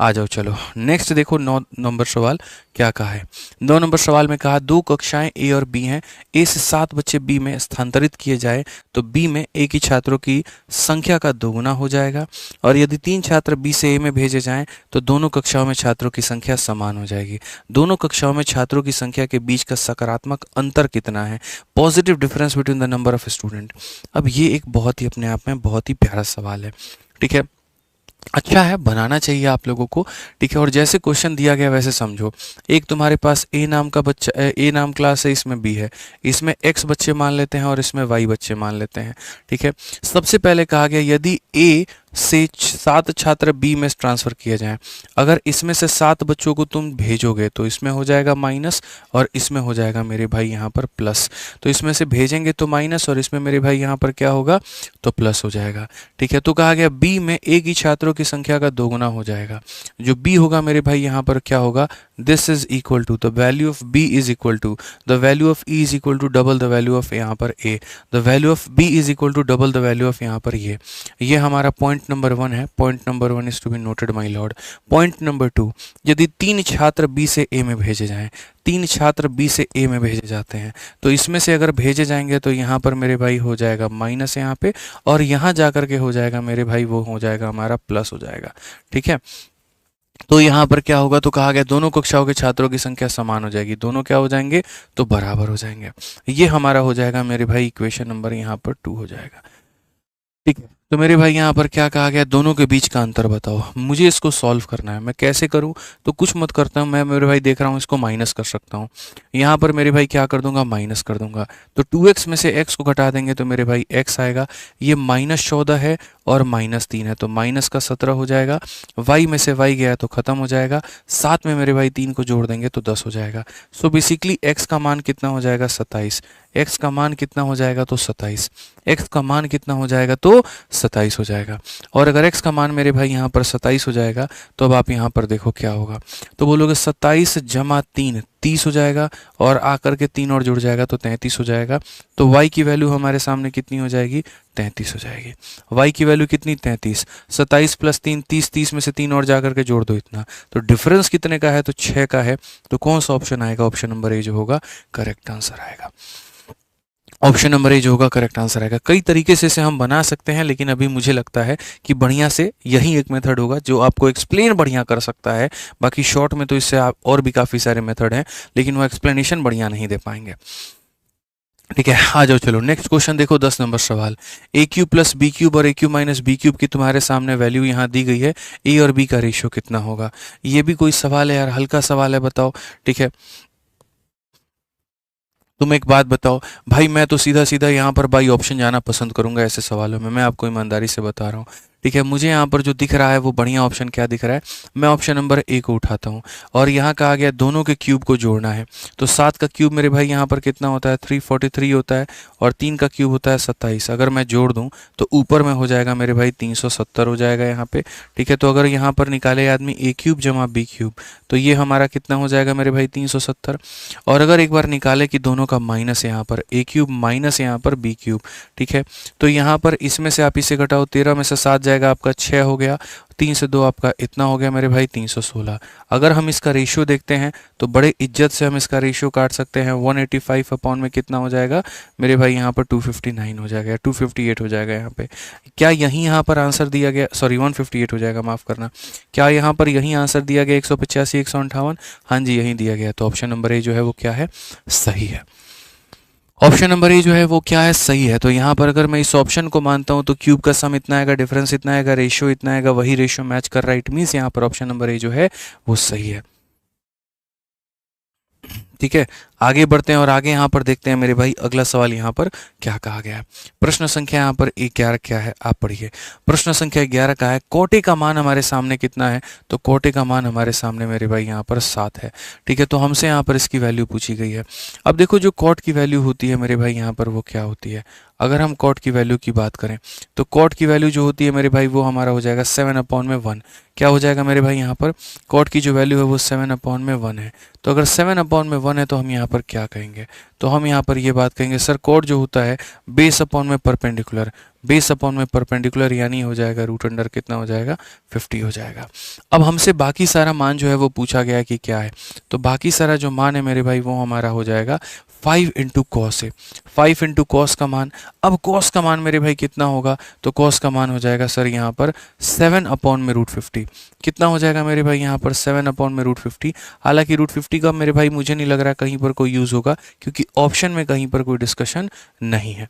आ जाओ, चलो नेक्स्ट देखो 9 नंबर सवाल क्या कहा है। 9 नंबर सवाल में कहा 2 कक्षाएं ए और बी हैं, ए से 7 बच्चे बी में स्थानांतरित किए जाए तो बी में ए की छात्रों की संख्या का दोगुना हो जाएगा, और यदि 3 छात्र बी से ए में भेजे जाएं तो दोनों कक्षाओं में छात्रों की संख्या समान हो जाएगी। दोनों कक्षाओं में छात्रों की संख्या के बीच का सकारात्मक अंतर कितना है, positive difference between the number of student. अब ये एक बहुत ही अपने आप में बहुत ही प्यारा सवाल है, ठीक है। अच्छा है, बनाना चाहिए आप लोगों को, ठीक है। और जैसे क्वेश्चन दिया गया वैसे समझो। एक तुम्हारे पास ए नाम का बच्चा, ए नाम क्लास है, इसमें बी है, इसमें एक्स बच्चे मान लेते हैं और इसमें वाई बच्चे मान लेते हैं, ठीक है। सबसे पहले कहा गया यदि ए से 7 छात्र बी में ट्रांसफ़र किए जाएं, अगर इसमें से 7 बच्चों को तुम भेजोगे तो इसमें हो जाएगा माइनस और इसमें हो जाएगा मेरे भाई यहाँ पर प्लस। तो इसमें से भेजेंगे तो माइनस और इसमें मेरे भाई यहाँ पर क्या होगा, तो प्लस हो जाएगा, ठीक है। तो कहा गया बी में ए की छात्रों की संख्या का दोगुना हो जाएगा। जो बी होगा मेरे भाई यहाँ पर क्या होगा, this is equal to the value of B is equal to the value of E is equal to double the value of यहाँ पर A, the value of B is equal to double the value of यहाँ पर ये हमारा point number 1 है। Point number 1 is to be noted my lord. Point number 2, यदि 3 छात्र B से ए में भेजे जाएं, 3 छात्र बी से ए में भेजे जाते हैं, तो इसमें से अगर भेजे जाएंगे तो यहाँ पर मेरे भाई हो जाएगा माइनस यहाँ पे, और यहाँ जा कर के हो जाएगा मेरे भाई, वो हो जाएगा हमारा प्लस हो जाएगा, ठीक है। तो यहाँ पर क्या होगा, तो कहा गया दोनों कक्षाओं के छात्रों की संख्या समान हो जाएगी, दोनों क्या हो जाएंगे, तो बराबर हो जाएंगे। ये हमारा हो जाएगा मेरे भाई इक्वेशन नंबर यहाँ पर 2 हो जाएगा, ठीक है। तो मेरे भाई यहाँ पर क्या कहा गया, दोनों के बीच का अंतर बताओ। मुझे इसको सॉल्व करना है, मैं कैसे करूँ, तो कुछ मत करता हूँ मैं, मेरे भाई देख रहा हूँ इसको माइनस कर सकता हूँ। यहाँ पर मेरे भाई क्या कर दूंगा, माइनस कर दूंगा। तो 2x में से x को घटा देंगे तो मेरे भाई x आएगा। ये -14 है और -3 है तो माइनस का 17 हो जाएगा। y में से y गया तो ख़त्म हो जाएगा। साथ में मेरे भाई 3 को जोड़ देंगे तो 10 हो जाएगा। सो बेसिकली x का मान कितना हो जाएगा, 27। x का मान कितना हो जाएगा, तो 27। x का मान कितना हो जाएगा, तो 27 हो जाएगा। और अगर x का मान मेरे भाई यहाँ पर 27 हो जाएगा तो अब आप यहाँ पर देखो क्या होगा, तो बोलोगे 27 जमा 3 30 हो जाएगा, और आकर के 3 और जुड़ जाएगा तो 33 हो जाएगा। तो y की वैल्यू हमारे सामने कितनी हो जाएगी, 33 हो जाएगी। y की वैल्यू कितनी, 33। 27 + 3 30, 30 में से 3 और जाकर के जोड़ दो इतना, तो डिफरेंस कितने का है, तो 6 का है। तो कौन सा ऑप्शन आएगा, ऑप्शन नंबर ए जो होगा करेक्ट आंसर आएगा। ऑप्शन नंबर ए जो होगा करेक्ट आंसर आएगा। कई तरीके से इसे हम बना सकते हैं, लेकिन अभी मुझे लगता है कि बढ़िया से यही एक मेथड होगा जो आपको एक्सप्लेन बढ़िया कर सकता है। बाकी शॉर्ट में तो इससे आप और भी काफ़ी सारे मेथड हैं, लेकिन वो एक्सप्लेनेशन बढ़िया नहीं दे पाएंगे। ठीक है, आ जाओ चलो नेक्स्ट क्वेश्चन देखो, 10 नंबर सवाल। ए क्यूब प्लस बी क्यूब और ए क्यूब माइनस बी क्यूब की तुम्हारे सामने वैल्यू यहाँ दी गई है, ए और बी का रेशियो कितना होगा। ये भी कोई सवाल है यार, हल्का सवाल है, बताओ। ठीक है, तुम एक बात बताओ भाई, मैं तो सीधा सीधा यहाँ पर बाई ऑप्शन जाना पसंद करूंगा ऐसे सवालों में, मैं आपको ईमानदारी से बता रहा हूँ। ठीक है, मुझे यहाँ पर जो दिख रहा है वो बढ़िया ऑप्शन क्या दिख रहा है, मैं ऑप्शन नंबर ए को उठाता हूँ। और यहाँ कहा गया दोनों के क्यूब को जोड़ना है, तो 7 का क्यूब मेरे भाई यहाँ पर कितना होता है, 343 होता है, और 3 का क्यूब होता है 27। अगर मैं जोड़ दूँ तो ऊपर में हो जाएगा मेरे भाई 370 हो जाएगा यहाँ पे। ठीक है, तो अगर यहाँ पर निकाले आदमी ए क्यूब जमा बी क्यूब, तो ये हमारा कितना हो जाएगा मेरे भाई 370। और अगर एक बार निकाले कि दोनों का माइनस यहाँ पर ए क्यूब माइनस यहाँ पर बी क्यूब, ठीक है, तो यहाँ पर इसमें से आप इसे घटाओ, 13 में से 7 जाएगा आपका 6 हो गया, 3 से 2 आपका इतना हो गया मेरे भाई 316। अगर हम इसका रेशियो देखते हैं तो बड़े इज्जत से हम इसका रेशियो काट सकते हैं, 185 अपॉन में कितना हो जाएगा मेरे भाई यहाँ पर 259 हो जाएगा, 258 हो जाएगा यहाँ पे। क्या यही यहाँ पर आंसर दिया गया, सॉरी 158 हो जाएगा, माफ़ करना। क्या यहाँ पर यही आंसर दिया गया 185 158? हाँ जी, यही दिया गया, तो ऑप्शन नंबर ए जो है वो क्या है, सही है। ऑप्शन नंबर ए जो है वो क्या है, सही है। तो यहाँ पर अगर मैं इस ऑप्शन को मानता हूँ तो क्यूब का सम इतना आएगा, डिफरेंस इतना आएगा, रेशियो इतना आएगा, वही रेशियो मैच कर रहा है, इट मीन्स यहाँ पर ऑप्शन नंबर ए जो है वो सही है। ठीक है, आगे बढ़ते हैं और आगे यहाँ पर देखते हैं मेरे भाई अगला सवाल यहाँ पर क्या कहा गया है। प्रश्न संख्या यहाँ पर 11 क्या है, आप पढ़िए। प्रश्न संख्या 11 का है, कोटे का मान हमारे सामने कितना है, तो कोटे का मान हमारे सामने मेरे भाई यहाँ पर 7 है। ठीक है, तो हमसे यहाँ पर इसकी वैल्यू पूछी गई है। अब देखो जो कॉट की वैल्यू होती है मेरे भाई यहाँ पर वो क्या होती है, अगर हम कॉट की वैल्यू की बात करें तो कॉट की वैल्यू जो होती है मेरे भाई वो हमारा हो जाएगा 7/1। क्या हो जाएगा मेरे भाई यहाँ पर, कॉट की जो वैल्यू है वो 7/1 है। तो अगर 7/1 है तो हम यहाँ पर क्या कहेंगे, तो हम यहाँ पर ये बात कहेंगे सर कॉट जो होता है बेस अपॉन में परपेंडिकुलर, बेस अपॉन में परपेंडिकुलर यानी हो जाएगा रूट अंडर कितना हो जाएगा 50 हो जाएगा। अब हमसे बाकी सारा मान जो है वो पूछा गया है कि क्या है, तो बाकी सारा जो मान है मेरे भाई वो हमारा हो जाएगा 5 इंटू कॉस है, 5 इंटू कॉस का मान। अब कॉस का मान मेरे भाई कितना होगा, तो कॉस का मान हो जाएगा सर यहाँ पर 7/√50। कितना हो जाएगा मेरे भाई यहाँ पर 7/√50। हालांकि √50 का मेरे भाई मुझे नहीं लग रहा कहीं पर कोई यूज़ होगा, क्योंकि ऑप्शन में कहीं पर कोई डिस्कशन नहीं है,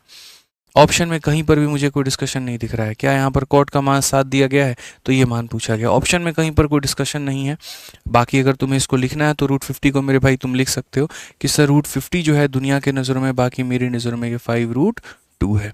ऑप्शन में कहीं पर भी मुझे कोई डिस्कशन नहीं दिख रहा है। क्या यहाँ पर कॉट का मान 7 दिया गया है तो ये मान पूछा गया, ऑप्शन में कहीं पर कोई डिस्कशन नहीं है। बाकी अगर तुम्हें इसको लिखना है तो √50 को मेरे भाई तुम लिख सकते हो कि सर √50 जो है दुनिया के नज़रों में, बाकी मेरी नज़रों में ये 5√2 है।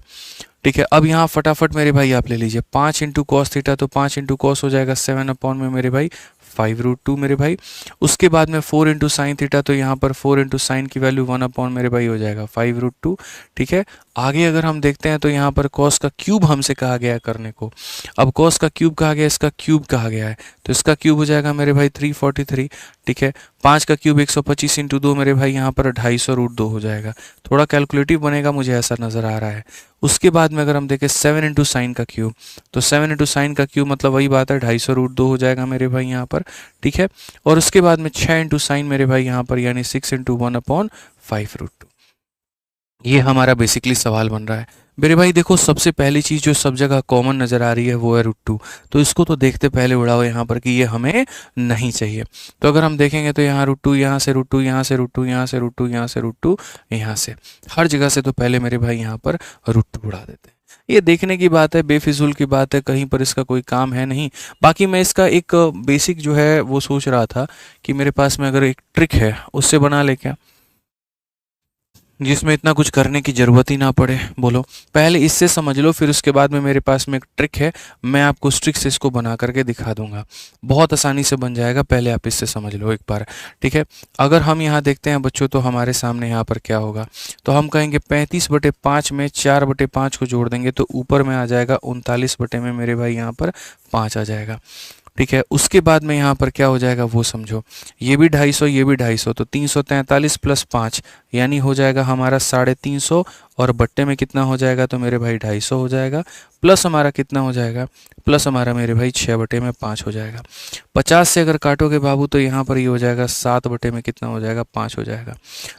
ठीक है, अब यहाँ फटाफट मेरे भाई आप ले लीजिए 5 इंटू कॉस थीटा, तो 5 इंटू कॉस हो जाएगा 7 में मेरे भाई 5√2 मेरे भाई। उसके बाद में 4 इंटू साइन थीटा, तो यहाँ पर 4 इंटू साइन की वैल्यू 1 मेरे भाई हो जाएगा 5√2। ठीक है, आगे अगर हम देखते हैं तो यहाँ पर कॉस का क्यूब हमसे कहा गया है करने को। अब कॉस का क्यूब कहा गया, इसका क्यूब कहा गया है, तो इसका क्यूब हो जाएगा मेरे भाई 343। ठीक है, 5 का क्यूब 125 इंटू 2 मेरे भाई यहाँ पर 250√2 हो जाएगा। थोड़ा कैलकुलेटिव बनेगा मुझे ऐसा नज़र आ रहा है। उसके बाद में अगर हम देखें 7 इंटू साइन का क्यूब, तो 7 इंटू साइन का क्यूब मतलब वही बात है 250√2 हो जाएगा मेरे भाई यहाँ पर। ठीक है, और उसके बाद में 6 इंटू साइन मेरे भाई यहाँ पर यानी 6 इंटू 1/5√2। ये हमारा बेसिकली सवाल बन रहा है मेरे भाई। देखो सबसे पहली चीज़ जो सब जगह कॉमन नज़र आ रही है वो है √2, तो इसको तो देखते पहले उड़ाओ यहाँ पर कि ये हमें नहीं चाहिए। तो अगर हम देखेंगे तो यहाँ √2, यहाँ से √2, यहाँ से √2, यहाँ से √2, यहाँ से √2, यहाँ से हर जगह से तो पहले मेरे भाई यहाँ पर √2 उड़ा देते हैं। ये देखने की बात है, बेफिजूल की बात है, कहीं पर इसका कोई काम है नहीं। बाकी मैं इसका एक बेसिक जो है वो सोच रहा था कि मेरे पास में अगर एक ट्रिक है उससे बना ले क्या, जिसमें इतना कुछ करने की ज़रूरत ही ना पड़े। बोलो, पहले इससे समझ लो, फिर उसके बाद में मेरे पास में एक ट्रिक है, मैं आपको उस ट्रिक से इसको बना करके दिखा दूंगा, बहुत आसानी से बन जाएगा। पहले आप इससे समझ लो एक बार। ठीक है, अगर हम यहाँ देखते हैं बच्चों, तो हमारे सामने यहाँ पर क्या होगा, तो हम कहेंगे 35/5 में 4/5 को जोड़ देंगे तो ऊपर में आ जाएगा 39 में मेरे भाई यहाँ पर 5 आ जाएगा। ठीक है, उसके बाद में यहाँ पर क्या हो जाएगा वो समझो, ये भी 250, ये भी 250, तो 343 + 5 यानी हो जाएगा हमारा 350, और बट्टे में कितना हो जाएगा, तो मेरे भाई 250 हो जाएगा, प्लस हमारा कितना हो जाएगा, प्लस हमारा मेरे भाई 6/5 हो जाएगा। 50 से अगर काटोगे बाबू तो यहाँ पर ये हो जाएगा 7 में कितना हो जाएगा, 5 हो जाएगा।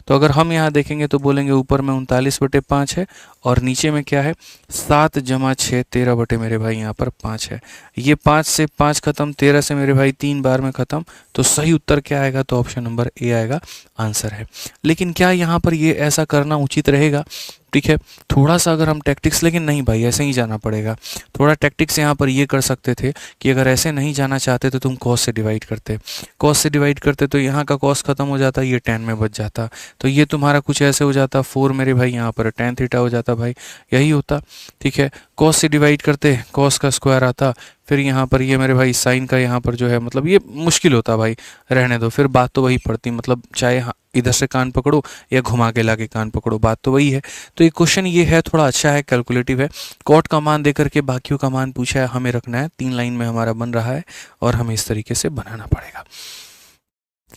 तो अगर हम यहाँ देखेंगे तो बोलेंगे ऊपर में 39/5 है और नीचे में क्या है, 7 + 6 13 मेरे भाई यहाँ पर 5 है। ये 5 से 5 खत्म, 13 से मेरे भाई 3 बार में खत्म, तो सही उत्तर क्या आएगा, तो ऑप्शन नंबर ए आएगा, आंसर है। लेकिन क्या यहाँ पर ये ऐसा करना उचित रहेगा, ठीक है, थोड़ा सा अगर हम टैक्टिक्स, लेकिन नहीं भाई ऐसे ही जाना पड़ेगा। थोड़ा टैक्टिक्स यहाँ पर ये कर सकते थे कि अगर ऐसे नहीं जाना चाहते तो तुम कॉस से डिवाइड करते, कॉस से डिवाइड करते तो यहाँ का कॉस खत्म हो जाता, ये tan में बच जाता, तो ये तुम्हारा कुछ ऐसे हो जाता 4 मेरे भाई यहाँ पर tan थीटा हो जाता भाई, यही होता, ठीक है। कॉस से डिवाइड करते, कॉस का स्क्वायर आता, फिर यहाँ पर ये मेरे भाई साइन का यहाँ पर जो है, मतलब ये मुश्किल होता भाई, रहने दो, फिर बात तो वही पड़ती, मतलब चाहे इधर से कान पकड़ो या घुमा के लाके कान पकड़ो, बात तो वही है। तो ये क्वेश्चन ये है, थोड़ा अच्छा है, कैलकुलेटिव है। कॉट का मान देकर के बाकियों का मान पूछा है, हमें रखना है, 3 लाइन में हमारा बन रहा है और हमें इस तरीके से बनाना पड़ेगा,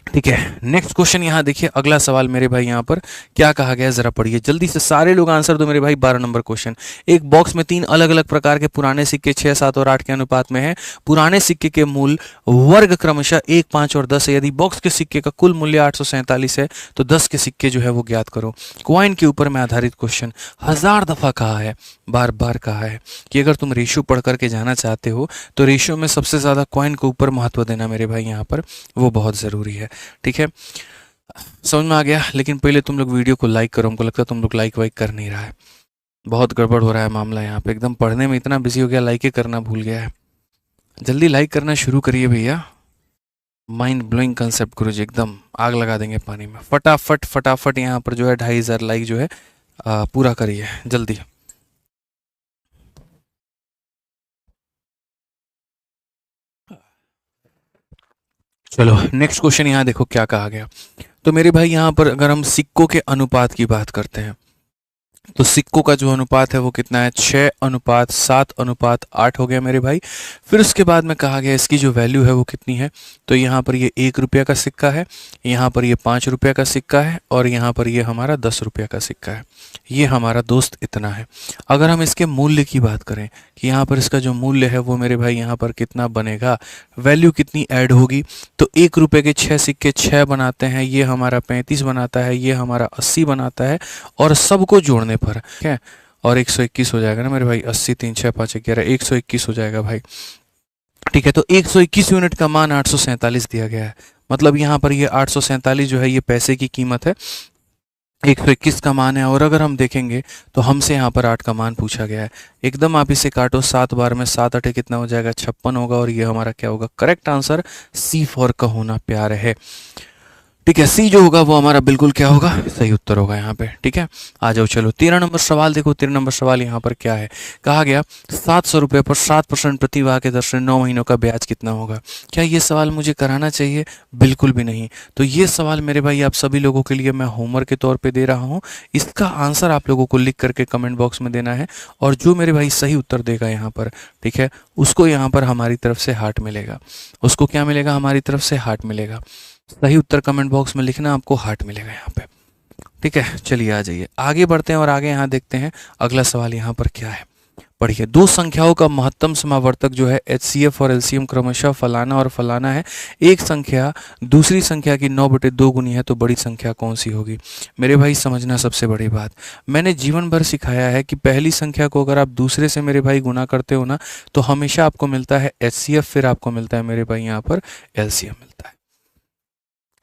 ठीक है। नेक्स्ट क्वेश्चन यहाँ देखिए, अगला सवाल मेरे भाई यहाँ पर क्या कहा गया है, जरा पढ़िए जल्दी से, सारे लोग आंसर दो मेरे भाई। 12 नंबर क्वेश्चन, एक बॉक्स में 3 अलग अलग प्रकार के पुराने सिक्के 6, 7 और 8 के अनुपात में हैं। पुराने सिक्के के मूल वर्ग क्रमशः 1, 5 और 10 है। यदि बॉक्स के सिक्के का कुल मूल्य 847 है तो 10 के सिक्के जो है वो ज्ञात करो। क्वाइन के ऊपर में आधारित क्वेश्चन, 1000 दफा कहा है, बार बार कहा है कि अगर तुम रेशियो पढ़ करके जाना चाहते हो तो रेशियो में सबसे ज़्यादा क्वाइन के ऊपर महत्व देना मेरे भाई यहाँ पर, वो बहुत ज़रूरी है, ठीक है। समझ में आ गया। लेकिन पहले तुम लोग वीडियो को लाइक करो, हमको लगता है तुम लोग लाइक वाइक कर नहीं रहा है, बहुत गड़बड़ हो रहा है मामला यहाँ पे, एकदम पढ़ने में इतना बिजी हो गया, लाइक करना भूल गया है। जल्दी लाइक करना शुरू करिए भैया, माइंड ब्लोइंग कंसेप्ट गुरु जी, एकदम आग लगा देंगे पानी में, फटाफट फटाफट यहाँ पर जो है 2500 लाइक जो है पूरा करिए जल्दी। चलो नेक्स्ट क्वेश्चन यहाँ देखो क्या कहा गया। तो मेरे भाई यहाँ पर अगर हम सिक्कों के अनुपात की बात करते हैं तो सिक्कों का जो अनुपात है वो कितना है, 6:7:8 हो गया मेरे भाई। फिर उसके बाद में कहा गया इसकी जो वैल्यू है वो कितनी है, तो यहाँ पर ये 1 रुपये का सिक्का है, यहाँ पर ये 5 रुपये का सिक्का है और यहाँ पर ये हमारा 10 रुपये का सिक्का है। ये हमारा दोस्त इतना है। अगर हम इसके मूल्य की बात करें कि यहाँ पर इसका जो मूल्य है वो मेरे भाई यहाँ पर कितना बनेगा, वैल्यू कितनी ऐड होगी, तो 1 रुपये के 6 सिक्के 6 बनाते हैं, ये हमारा 35 बनाता है, ये हमारा 80 बनाता है और सबको जोड़ने पर, ठीक है, और 121 हो जाएगा ना मेरे भाई, 80 3 6 5 11 121 हो जाएगा भाई, ठीक है। तो 121 यूनिट का मान 847 दिया गया है, मतलब यहाँ पर ये 847 जो है ये पैसे की कीमत है, 121 का मान है। और अगर हम देखेंगे तो हमसे यहाँ पर 8 का मान पूछा गया है, एकदम आप इसे काटो 7 बार में, 7 8 कितना हो जाएगा, 56 होगा और ये हमारा क्या होगा, करेक्ट आंसर सी फॉर का होना प्यार है, ठीक है। सी जो होगा वो हमारा बिल्कुल क्या होगा, सही उत्तर होगा यहाँ पे, ठीक है। आ जाओ चलो 13 नंबर सवाल देखो। 13 नंबर सवाल यहाँ पर क्या है, कहा गया 700 रुपये पर 7% प्रतिवाह के दर से 9 महीनों का ब्याज कितना होगा। क्या ये सवाल मुझे कराना चाहिए, बिल्कुल भी नहीं। तो ये सवाल मेरे भाई आप सभी लोगों के लिए मैं होमवर्क के तौर पर दे रहा हूँ, इसका आंसर आप लोगों को लिख करके कमेंट बॉक्स में देना है और जो मेरे भाई सही उत्तर देगा यहाँ पर, ठीक है, उसको यहाँ पर हमारी तरफ से हार्ट मिलेगा, उसको क्या मिलेगा, हमारी तरफ से हार्ट मिलेगा। सही उत्तर कमेंट बॉक्स में लिखना, आपको हार्ट मिलेगा यहाँ पे, ठीक है। चलिए आ जाइए आगे बढ़ते हैं और आगे यहाँ देखते हैं अगला सवाल यहाँ पर क्या है, पढ़िए। दो संख्याओं का महत्तम समावर्तक जो है HCF और LCM क्रमशः फलाना और फलाना है। एक संख्या दूसरी संख्या की 9/2 गुनी है तो बड़ी संख्या कौन सी होगी। मेरे भाई समझना सबसे बड़ी बात, मैंने जीवन भर सिखाया है कि पहली संख्या को अगर आप दूसरे से मेरे भाई गुना करते हो ना तो हमेशा आपको मिलता है HCF, फिर आपको मिलता है मेरे भाई यहाँ पर LCM मिलता है,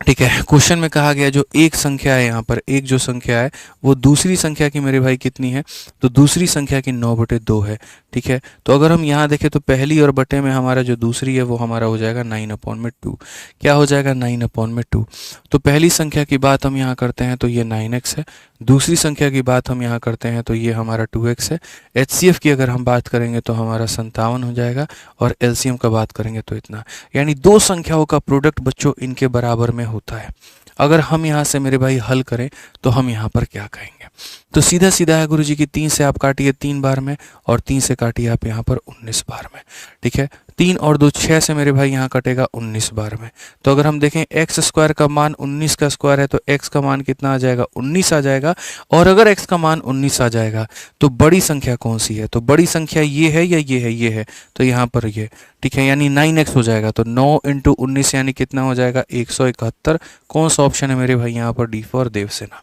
ठीक है। क्वेश्चन में कहा गया जो एक संख्या है यहाँ पर, एक जो संख्या है वो दूसरी संख्या की मेरे भाई कितनी है, तो दूसरी संख्या की 9/2 है, ठीक है। तो अगर हम यहाँ देखें तो पहली और बटे में हमारा जो दूसरी है वो हमारा हो जाएगा 9/2, क्या हो जाएगा 9/2। तो पहली संख्या की बात हम यहाँ करते हैं तो ये 9x है, दूसरी संख्या की बात हम यहाँ करते हैं तो ये हमारा 2x है। HCF की अगर हम बात करेंगे तो हमारा 57 हो जाएगा और LCM का बात करेंगे तो इतना, यानी दो संख्याओं का प्रोडक्ट बच्चों इनके बराबर में होता है। अगर हम यहाँ से मेरे भाई हल करें तो हम यहाँ पर क्या कहेंगे? तो सीधा सीधा है गुरुजी की 3 से आप काटिए 3 बार में, और 3 से काटिए आप यहाँ पर 19 बार में। ठीक है, 3 और 2 6 से मेरे भाई यहाँ कटेगा 19 बार में। तो अगर हम देखें एक्स स्क्वायर का मान 19 का स्क्वायर है, तो एक्स का मान कितना आ जाएगा? 19 आ जाएगा। और अगर एक्स का मान 19 आ जाएगा तो बड़ी संख्या कौन सी है? तो बड़ी संख्या ये है या ये है? ये है, तो यहाँ पर ये। ठीक है, यानी 9x हो जाएगा। तो 9 इंटू 19 यानी कितना हो जाएगा? 171। कौन सा ऑप्शन है मेरे भाई यहाँ पर? D for Devasena.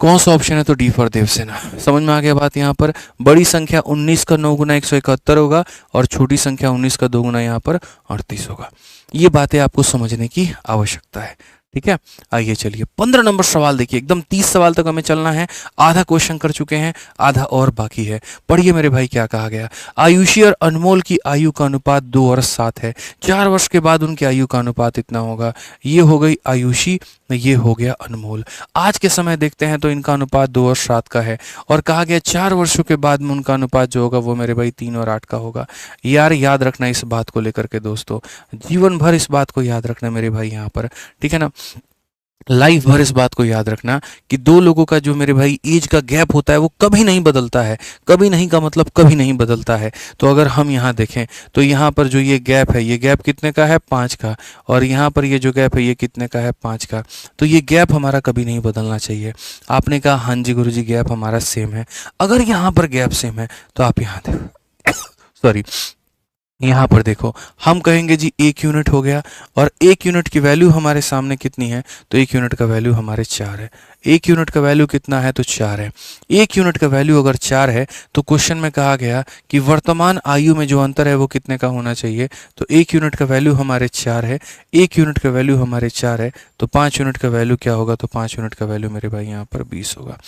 कौन सा ऑप्शन है? तो डी फॉर देवसेना। समझ में आ गया बात? यहाँ पर बड़ी संख्या 19 का 9 गुना 171 होगा, और छोटी संख्या 19 का 2 गुना यहाँ पर 38 होगा। ये बातें आपको समझने की आवश्यकता है। ठीक है, आइए चलिए 15 नंबर सवाल देखिए। एकदम 30 सवाल तक हमें चलना है। आधा क्वेश्चन कर चुके हैं, आधा और बाकी है। पढ़िए मेरे भाई क्या कहा गया। आयुषी और अनमोल की आयु का अनुपात 2 और 7 है। 4 वर्ष के बाद उनकी आयु का अनुपात इतना होगा। ये हो गई आयुषी, ये हो गया अनमोल। आज के समय देखते हैं तो इनका अनुपात 2 और 7 का है, और कहा गया 4 वर्षों के बाद में उनका अनुपात जो होगा वो मेरे भाई 3 और 8 का होगा। यार याद रखना इस बात को लेकर के दोस्तों, जीवन भर इस बात को याद रखना मेरे भाई यहाँ पर। ठीक है ना, लाइफ भर इस बात को याद रखना कि दो लोगों का जो मेरे भाई एज का गैप होता है वो कभी नहीं बदलता है। कभी नहीं का मतलब कभी नहीं बदलता है। तो अगर हम यहाँ देखें तो यहाँ पर जो ये गैप है, ये गैप कितने का है? 5 का। और यहाँ पर ये जो गैप है ये कितने का है? 5 का। तो ये गैप हमारा कभी नहीं बदलना चाहिए। आपने कहा हाँ जी गुरुजी गैप हमारा सेम है। अगर यहाँ पर गैप सेम है तो आप यहाँ देखो सॉरी, यहाँ पर देखो, हम कहेंगे जी 1 यूनिट हो गया, और 1 यूनिट की वैल्यू हमारे सामने कितनी है? तो 1 यूनिट का वैल्यू हमारे 4 है। 1 यूनिट का वैल्यू कितना है? तो 4 है। 1 यूनिट का वैल्यू अगर 4 है तो क्वेश्चन में कहा गया कि वर्तमान आयु में जो अंतर है वो कितने का होना चाहिए? तो 1 यूनिट का वैल्यू हमारे 4 है। 1 यूनिट का वैल्यू हमारे 4 है, तो 5 यूनिट का वैल्यू क्या होगा? तो 5 यूनिट का वैल्यू मेरे भाई यहाँ पर 20 होगा।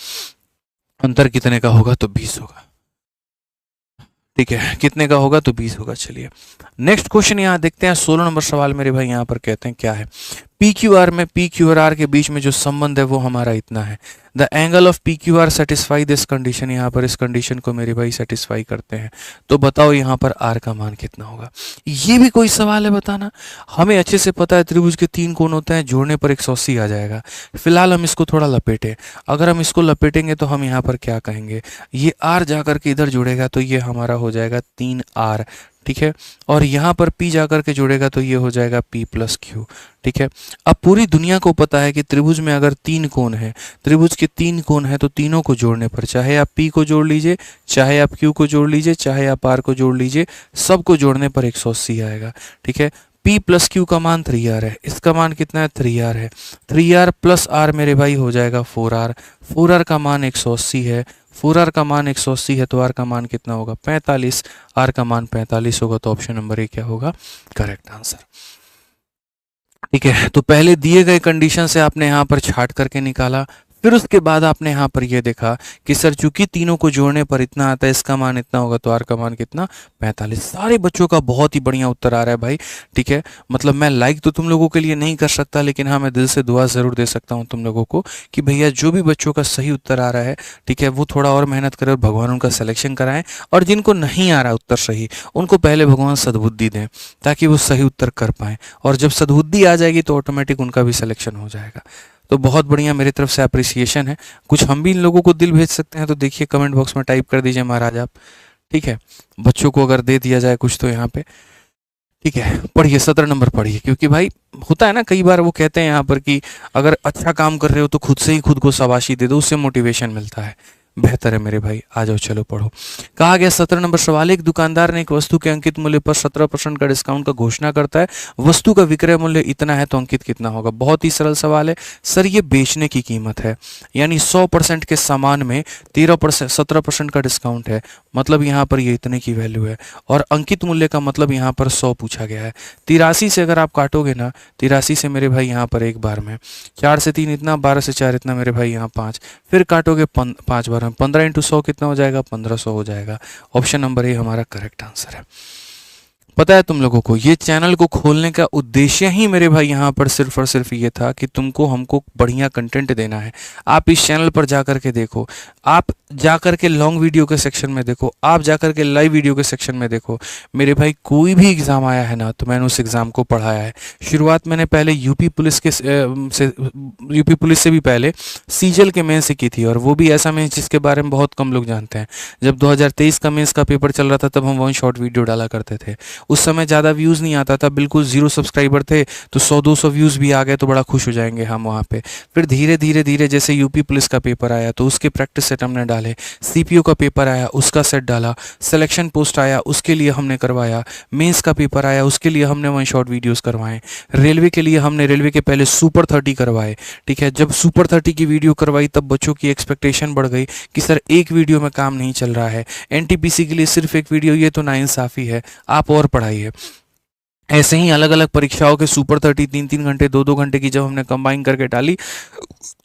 अंतर कितने का होगा? तो 20 होगा। ठीक है, कितने का होगा? तो 20 होगा। चलिए नेक्स्ट क्वेश्चन यहाँ देखते हैं। 16 नंबर सवाल मेरे भाई यहाँ पर कहते हैं क्या है? पी क्यू आर में पी क्यू और आर के बीच में जो संबंध है वो हमारा इतना है। The angle of P Q R satisfy this condition. यहाँ पर इस कंडीशन को मेरे भाई सेटिस्फाई करते हैं। तो बताओ यहाँ पर आर का मान कितना होगा? ये भी कोई सवाल है बताना? हमें अच्छे से पता है त्रिभुज के 3 कोण होते हैं, जोड़ने पर 180 आ जाएगा। फिलहाल हम इसको थोड़ा लपेटें। अगर हम इसको लपेटेंगे तो हम यहाँ पर क्या कहेंगे? ये आर जाकर के इधर जुड़ेगा तो ये हमारा हो जाएगा 3R। ठीक है, और यहाँ पर P जाकर के जुड़ेगा तो ये हो जाएगा P प्लस Q। ठीक है, अब पूरी दुनिया को पता है कि त्रिभुज में अगर 3 कोण है, त्रिभुज के 3 कोण है, तो तीनों को जोड़ने पर, चाहे आप P को जोड़ लीजिए, चाहे आप Q को जोड़ लीजिए, चाहे आप R को जोड़ लीजिए, सबको जोड़ने पर 180 आएगा। ठीक है, P प्लस Q का मान 3R है, इसका मान कितना है? 3R है। 3R प्लस R मेरे भाई हो जाएगा 4R। 4R का मान 180 है। 4R का मान 180 है, तो R का मान कितना होगा? 45। R का मान 45 होगा, तो ऑप्शन नंबर ए क्या होगा? Correct answer. ठीक है, तो पहले दिए गए कंडीशन से आपने यहाँ पर छाट करके निकाला, फिर उसके बाद आपने यहाँ पर ये देखा कि सर चूंकि तीनों को जोड़ने पर इतना आता है, इसका मान इतना होगा, तो आर का मान कितना? 45। सारे बच्चों का बहुत ही बढ़िया उत्तर आ रहा है भाई। ठीक है, मतलब मैं लाइक तो तुम लोगों के लिए नहीं कर सकता, लेकिन हाँ मैं दिल से दुआ ज़रूर दे सकता हूँ तुम लोगों को कि भैया जो भी बच्चों का सही उत्तर आ रहा है, ठीक है, वो थोड़ा और मेहनत करें और भगवान उनका सिलेक्शन कराएं। और जिनको नहीं आ रहा उत्तर सही, उनको पहले भगवान सद्बुद्धि दें ताकि वो सही उत्तर कर पाएँ। और जब सद्बुद्धि आ जाएगी तो ऑटोमेटिक उनका भी सिलेक्शन हो जाएगा। तो बहुत बढ़िया, मेरी तरफ से अप्रिसिएशन है। कुछ हम भी इन लोगों को दिल भेज सकते हैं, तो देखिए कमेंट बॉक्स में टाइप कर दीजिए महाराज आप। ठीक है, बच्चों को अगर दे दिया जाए कुछ तो यहाँ पे। ठीक है, पढ़िए 17 नंबर पढ़िए, क्योंकि भाई होता है ना कई बार वो कहते हैं यहाँ पर कि अगर अच्छा काम कर रहे हो तो खुद से ही खुद को शाबाशी दे दो, उससे मोटिवेशन मिलता है। बेहतर है मेरे भाई, आ जाओ चलो पढ़ो। कहा गया 17 नंबर सवाल, एक दुकानदार ने एक वस्तु के अंकित मूल्य पर 17% का डिस्काउंट का घोषणा करता है। वस्तु का विक्रय मूल्य इतना है तो अंकित कितना होगा? बहुत ही सरल सवाल है सर, ये बेचने की कीमत है, यानी 100% के सामान में 17% का डिस्काउंट है, मतलब यहाँ पर ये इतने की वैल्यू है। और अंकित मूल्य का मतलब यहाँ पर 100 पूछा गया है। 83 से अगर आप काटोगे ना, 83 से मेरे भाई यहाँ पर एक बार में, 4 से 3 इतना, 12 से 4 इतना मेरे भाई यहाँ 5, फिर काटोगे 5 बार में, 15 इंटू 100 कितना हो जाएगा? 1500 हो जाएगा। ऑप्शन नंबर ए हमारा करेक्ट आंसर है। पता है तुम लोगों को, ये चैनल को खोलने का उद्देश्य ही मेरे भाई यहाँ पर सिर्फ और सिर्फ ये था कि तुमको हमको बढ़िया कंटेंट देना है। आप इस चैनल पर जा कर के देखो, आप जाकर के लॉन्ग वीडियो के सेक्शन में देखो, आप जाकर के लाइव वीडियो के सेक्शन में देखो। मेरे भाई कोई भी एग्ज़ाम आया है ना तो मैंने उस एग्ज़ाम को पढ़ाया है। शुरुआत मैंने पहले यूपी पुलिस से भी पहले सीजल के मेंस से की थी, और वो भी ऐसा मेंस जिसके बारे में बहुत कम लोग जानते हैं। जब 2023 का मेंस का पेपर चल रहा था तब हम वन शॉट वीडियो डाला करते थे। उस समय ज़्यादा व्यूज़ नहीं आता था, बिल्कुल 0 सब्सक्राइबर थे, तो 100-200 व्यूज़ भी आ गए तो बड़ा खुश हो जाएंगे हम वहाँ पे। फिर धीरे धीरे धीरे जैसे यूपी पुलिस का पेपर आया तो उसके प्रैक्टिस सेट हमने डाले, सीपीओ का पेपर आया उसका सेट डाला, सिलेक्शन पोस्ट आया उसके लिए हमने करवाया, मेंस का पेपर आया उसके लिए हमने वन शॉट वीडियोस करवाए, रेलवे के लिए हमने रेलवे के पहले सुपर 30 करवाए। ठीक है, जब सुपर 30 की वीडियो करवाई तब बच्चों की एक्सपेक्टेशन बढ़ गई कि सर एक वीडियो में काम नहीं चल रहा है, एनटीपीसी के लिए सिर्फ एक वीडियो, ये तो नाइंसाफ़ी है, आप और पढ़ाइए। ऐसे ही अलग अलग परीक्षाओं के सुपर 30 3-3 घंटे 2-2 घंटे की जब हमने कंबाइन करके डाली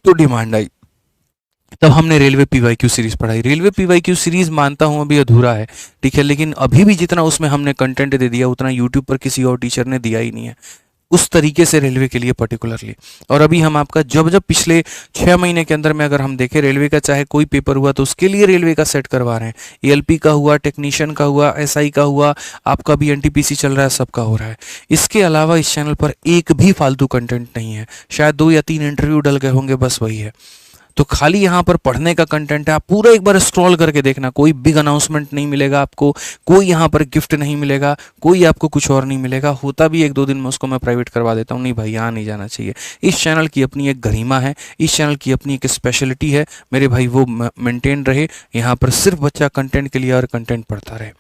तो डिमांड आई। तब हमने रेलवे पीवाईक्यू सीरीज पढ़ाई। रेलवे पीवाईक्यू सीरीज मानता हूँ अभी अधूरा है, ठीक है, लेकिन अभी भी जितना उसमें हमने कंटेंट दे दिया उतना यूट्यूब पर किसी और टीचर ने दिया ही नहीं है उस तरीके से रेलवे के लिए पर्टिकुलरली। और अभी हम आपका जब जब पिछले 6 महीने के अंदर में अगर हम देखें रेलवे का चाहे कोई पेपर हुआ तो उसके लिए रेलवे का सेट करवा रहे हैं। एएलपी का हुआ, टेक्नीशियन का हुआ, एसआई का हुआ, आपका भी एनटीपीसी चल रहा है, सबका हो रहा है। इसके अलावा इस चैनल पर एक भी फालतू कंटेंट नहीं है, शायद 2 या 3 इंटरव्यू डल गए होंगे, बस वही है। तो खाली यहाँ पर पढ़ने का कंटेंट है, आप पूरा एक बार स्क्रॉल करके देखना, कोई बिग अनाउंसमेंट नहीं मिलेगा आपको, कोई यहाँ पर गिफ्ट नहीं मिलेगा, कोई आपको कुछ और नहीं मिलेगा। होता भी 1-2 दिन में उसको मैं प्राइवेट करवा देता हूँ, नहीं भाई यहाँ नहीं जाना चाहिए। इस चैनल की अपनी एक गरिमा है, इस चैनल की अपनी एक स्पेशलिटी है मेरे भाई, वो मेंटेन रहे। यहाँ पर सिर्फ बच्चा कंटेंट के लिए और कंटेंट पढ़ता रहे,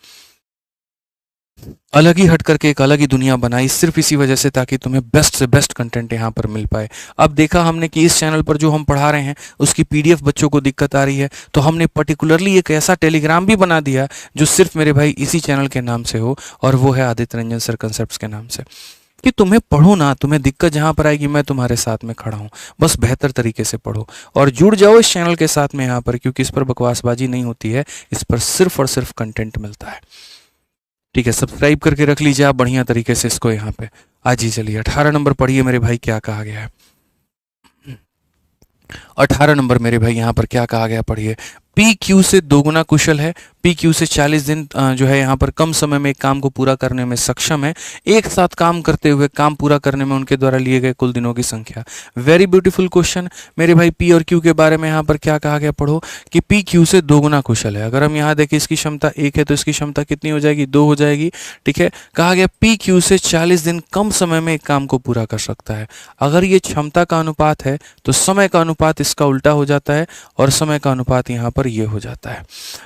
अलग ही हट करके एक अलग ही दुनिया बनाई सिर्फ इसी वजह से ताकि तुम्हें बेस्ट से बेस्ट कंटेंट यहाँ पर मिल पाए। अब देखा हमने कि इस चैनल पर जो हम पढ़ा रहे हैं उसकी पीडीएफ बच्चों को दिक्कत आ रही है, तो हमने पर्टिकुलरली एक ऐसा टेलीग्राम भी बना दिया जो सिर्फ मेरे भाई इसी चैनल के नाम से हो, और वो है आदित्य रंजन सर कंसेप्ट्स के नाम से, कि तुम्हें पढ़ो ना, तुम्हें दिक्कत जहाँ पर आएगी मैं तुम्हारे साथ में खड़ा हूँ, बस बेहतर तरीके से पढ़ो और जुड़ जाओ इस चैनल के साथ में यहाँ पर, क्योंकि इस पर बकवासबाजी नहीं होती है, इस पर सिर्फ और सिर्फ कंटेंट मिलता है। ठीक है, सब्सक्राइब करके रख लीजिए आप बढ़िया तरीके से इसको यहाँ पे। आज ही चलिए 18 नंबर पढ़िए मेरे भाई, क्या कहा गया है। 18 नंबर मेरे भाई यहाँ पर क्या कहा गया, पढ़िए। पी क्यू से दोगुना कुशल है, पी क्यू से 40 दिन जो है यहाँ पर कम समय में एक काम को पूरा करने में सक्षम है, एक साथ काम करते हुए काम पूरा करने में उनके द्वारा लिए गए कुल दिनों की संख्या। वेरी ब्यूटीफुल क्वेश्चन मेरे भाई। पी और क्यू के बारे में यहाँ पर क्या कहा गया, पढ़ो कि पी क्यू से दोगुना कुशल है। अगर हम यहाँ देखें इसकी क्षमता 1 है तो इसकी क्षमता कितनी हो जाएगी, 2 हो जाएगी। ठीक है, कहा गया पी क्यू से 40 दिन कम समय में एक काम को पूरा कर सकता है। अगर ये क्षमता का अनुपात है तो समय का अनुपात इसका उल्टा हो जाता है और समय का अनुपात यहाँ पर ये हो जाता है।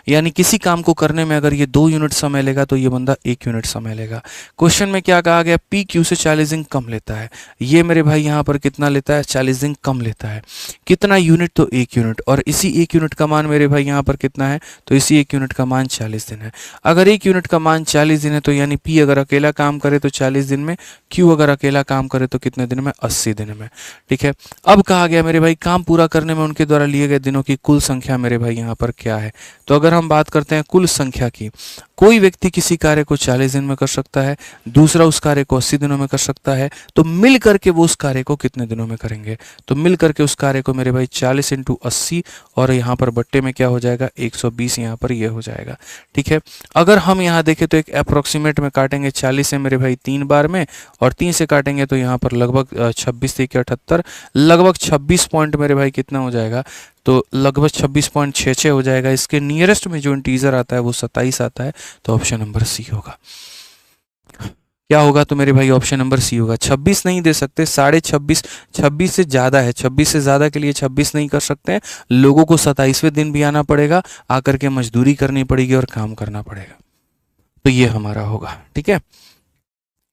यानी किसी काम को करने में अगर ये 2 यूनिट समय लेगा तो ये बंदा 1 यूनिट समय लेगा। क्वेश्चन में क्या कहा गया, पी क्यू से 40 दिन कम लेता है, ये मेरे भाई यहाँ पर कितना लेता है, 40 दिन कम लेता है। कितना यूनिट, तो 1 यूनिट, और इसी 1 यूनिट का मान मेरे भाई यहाँ पर कितना है, तो इसी 1 यूनिट का मान 40 दिन है। अगर 1 यूनिट का मान 40 दिन है तो यानी पी अगर अकेला काम करे तो 40 दिन में, क्यू अगर अकेला काम करे तो कितने दिन में, 80 दिन में। ठीक है, अब कहा गया मेरे भाई काम पूरा करने में उनके द्वारा लिए गए दिनों की कुल संख्या मेरे भाई यहाँ पर क्या है। तो अगर हम बात करते हैं कुल संख्या की, कोई व्यक्ति किसी कार्य को 40 दिन में कर सकता है, दूसरा उस कार्य को 80 दिनों में कर सकता है, तो मिल करके वो उस कार्य को कितने दिनों में करेंगे, तो मिल करके उस कार्य को मेरे भाई 40 × 80 और यहाँ पर बट्टे में क्या हो जाएगा, 120 यहाँ पर ये हो जाएगा। ठीक है, अगर हम यहाँ देखें तो एक अप्रोक्सीमेट में काटेंगे, 40 से मेरे भाई 3 बार में और 3 से काटेंगे तो यहाँ पर लगभग 26 से 78, लगभग 26 पॉइंट मेरे भाई कितना हो जाएगा, तो लगभग 26.66 हो जाएगा। इसके नियरेस्ट में जो इंटीजर आता है वो 27 आता है, तो ऑप्शन नंबर सी होगा। क्या होगा, तो मेरे भाई ऑप्शन नंबर सी होगा। 26 नहीं दे सकते, 26.5, 26 से ज़्यादा है, 26 से ज़्यादा के लिए 26 नहीं कर सकते हैं, लोगों को 27वें दिन भी आना पड़ेगा, आकर के मजदूरी करनी पड़ेगी और काम करना पड़ेगा, तो ये हमारा होगा। ठीक है,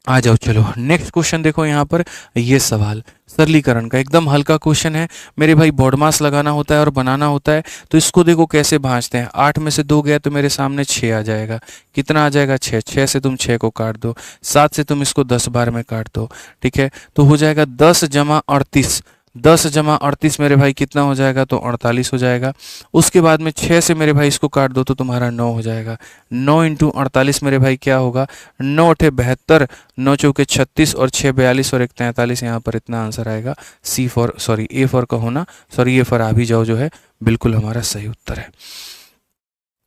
आ जाओ चलो नेक्स्ट क्वेश्चन देखो यहाँ पर, ये सवाल सरलीकरण का एकदम हल्का क्वेश्चन है मेरे भाई। बॉडमास लगाना होता है और बनाना होता है, तो इसको देखो कैसे भांजते हैं। 8 में से 2 गया तो मेरे सामने 6 आ जाएगा, कितना आ जाएगा, 6। 6 से तुम 6 को काट दो, 7 से तुम इसको 10 बार में काट दो। ठीक है, तो हो जाएगा 10 + 38, 10 जमा 38 मेरे भाई कितना हो जाएगा, तो 48 हो जाएगा। उसके बाद में 6 से मेरे भाई इसको काट दो तो तुम्हारा 9 हो जाएगा। 9 इंटू 48 मेरे भाई क्या होगा, 9 अठे 72, 9 चौके 36 और 6 42 और 1 43। यहाँ पर इतना आंसर आएगा। सी फॉर सॉरी ए फॉर कहो ना, सॉरी ए फॉर आ भी जाओ जो है बिल्कुल हमारा सही उत्तर है।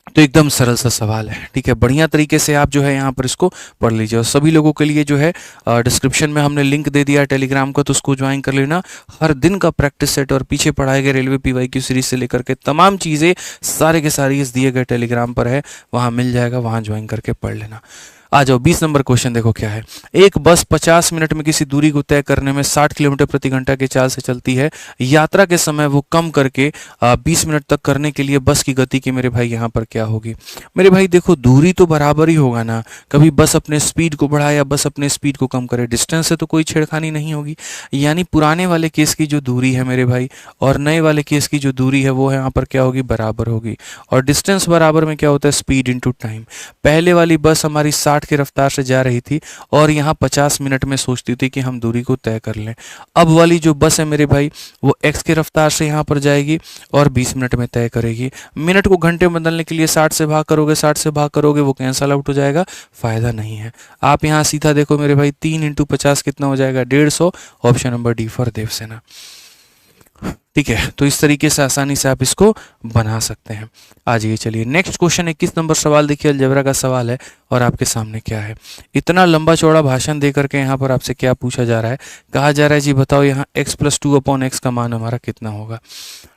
तो एकदम सरल सा सवाल है, ठीक है। बढ़िया तरीके से आप जो है यहाँ पर इसको पढ़ लीजिए। और सभी लोगों के लिए जो है डिस्क्रिप्शन में हमने लिंक दे दिया है टेलीग्राम का, तो उसको ज्वाइन कर लेना। हर दिन का प्रैक्टिस सेट और पीछे पढ़ाए गए रेलवे पीवाईक्यू सीरीज से लेकर के तमाम चीज़ें सारे के सारी इस दिए गए टेलीग्राम पर है, वहाँ मिल जाएगा, वहाँ ज्वाइन करके पढ़ लेना। आ जाओ 20 नंबर क्वेश्चन देखो क्या है। एक बस 50 मिनट में किसी दूरी को तय करने में 60 किलोमीटर प्रति घंटा की चाल से चलती है। यात्रा के समय वो कम करके 20 मिनट तक करने के लिए बस की गति की मेरे भाई यहाँ पर क्या होगी। मेरे भाई देखो दूरी तो बराबर ही होगा ना, कभी बस अपने स्पीड को बढ़ाए या बस अपने स्पीड को कम करे, डिस्टेंस से तो कोई छेड़खानी नहीं होगी। यानी पुराने वाले केस की जो दूरी है मेरे भाई और नए वाले केस की जो दूरी है वो यहाँ पर क्या होगी, बराबर होगी। और डिस्टेंस बराबर में क्या होता है, स्पीड इंटू टाइम। पहले वाली बस हमारी 60 की रफ्तार से जा रही थी और यहाँ 50 मिनट में सोचती थी कि हम दूरी को तय कर लें। अब वाली जो बस है मेरे भाई वो x की रफ्तार से यहाँ पर जाएगी और 20 मिनट में तय करेगी। मिनट को घंटे में बदलने के लिए 60 से भाग करोगे, 60 से भाग करोगे वो कैंसल आउट हो जाएगा, फायदा नहीं है। आप यहाँ सीधा देखो मेरे भाई 3 इंटू 50 कितना हो जाएगा, 150। Option number D for Devasena. ठीक है, तो इस तरीके से आसानी से आप इसको बना सकते हैं। आ जाइए चलिए नेक्स्ट क्वेश्चन 21 नंबर सवाल देखिए, अलजेब्रा का सवाल है और आपके सामने क्या है। इतना लंबा चौड़ा भाषण दे करके यहाँ पर आपसे क्या पूछा जा रहा है, कहा जा रहा है जी बताओ यहाँ x + 2/x का मान हमारा कितना होगा।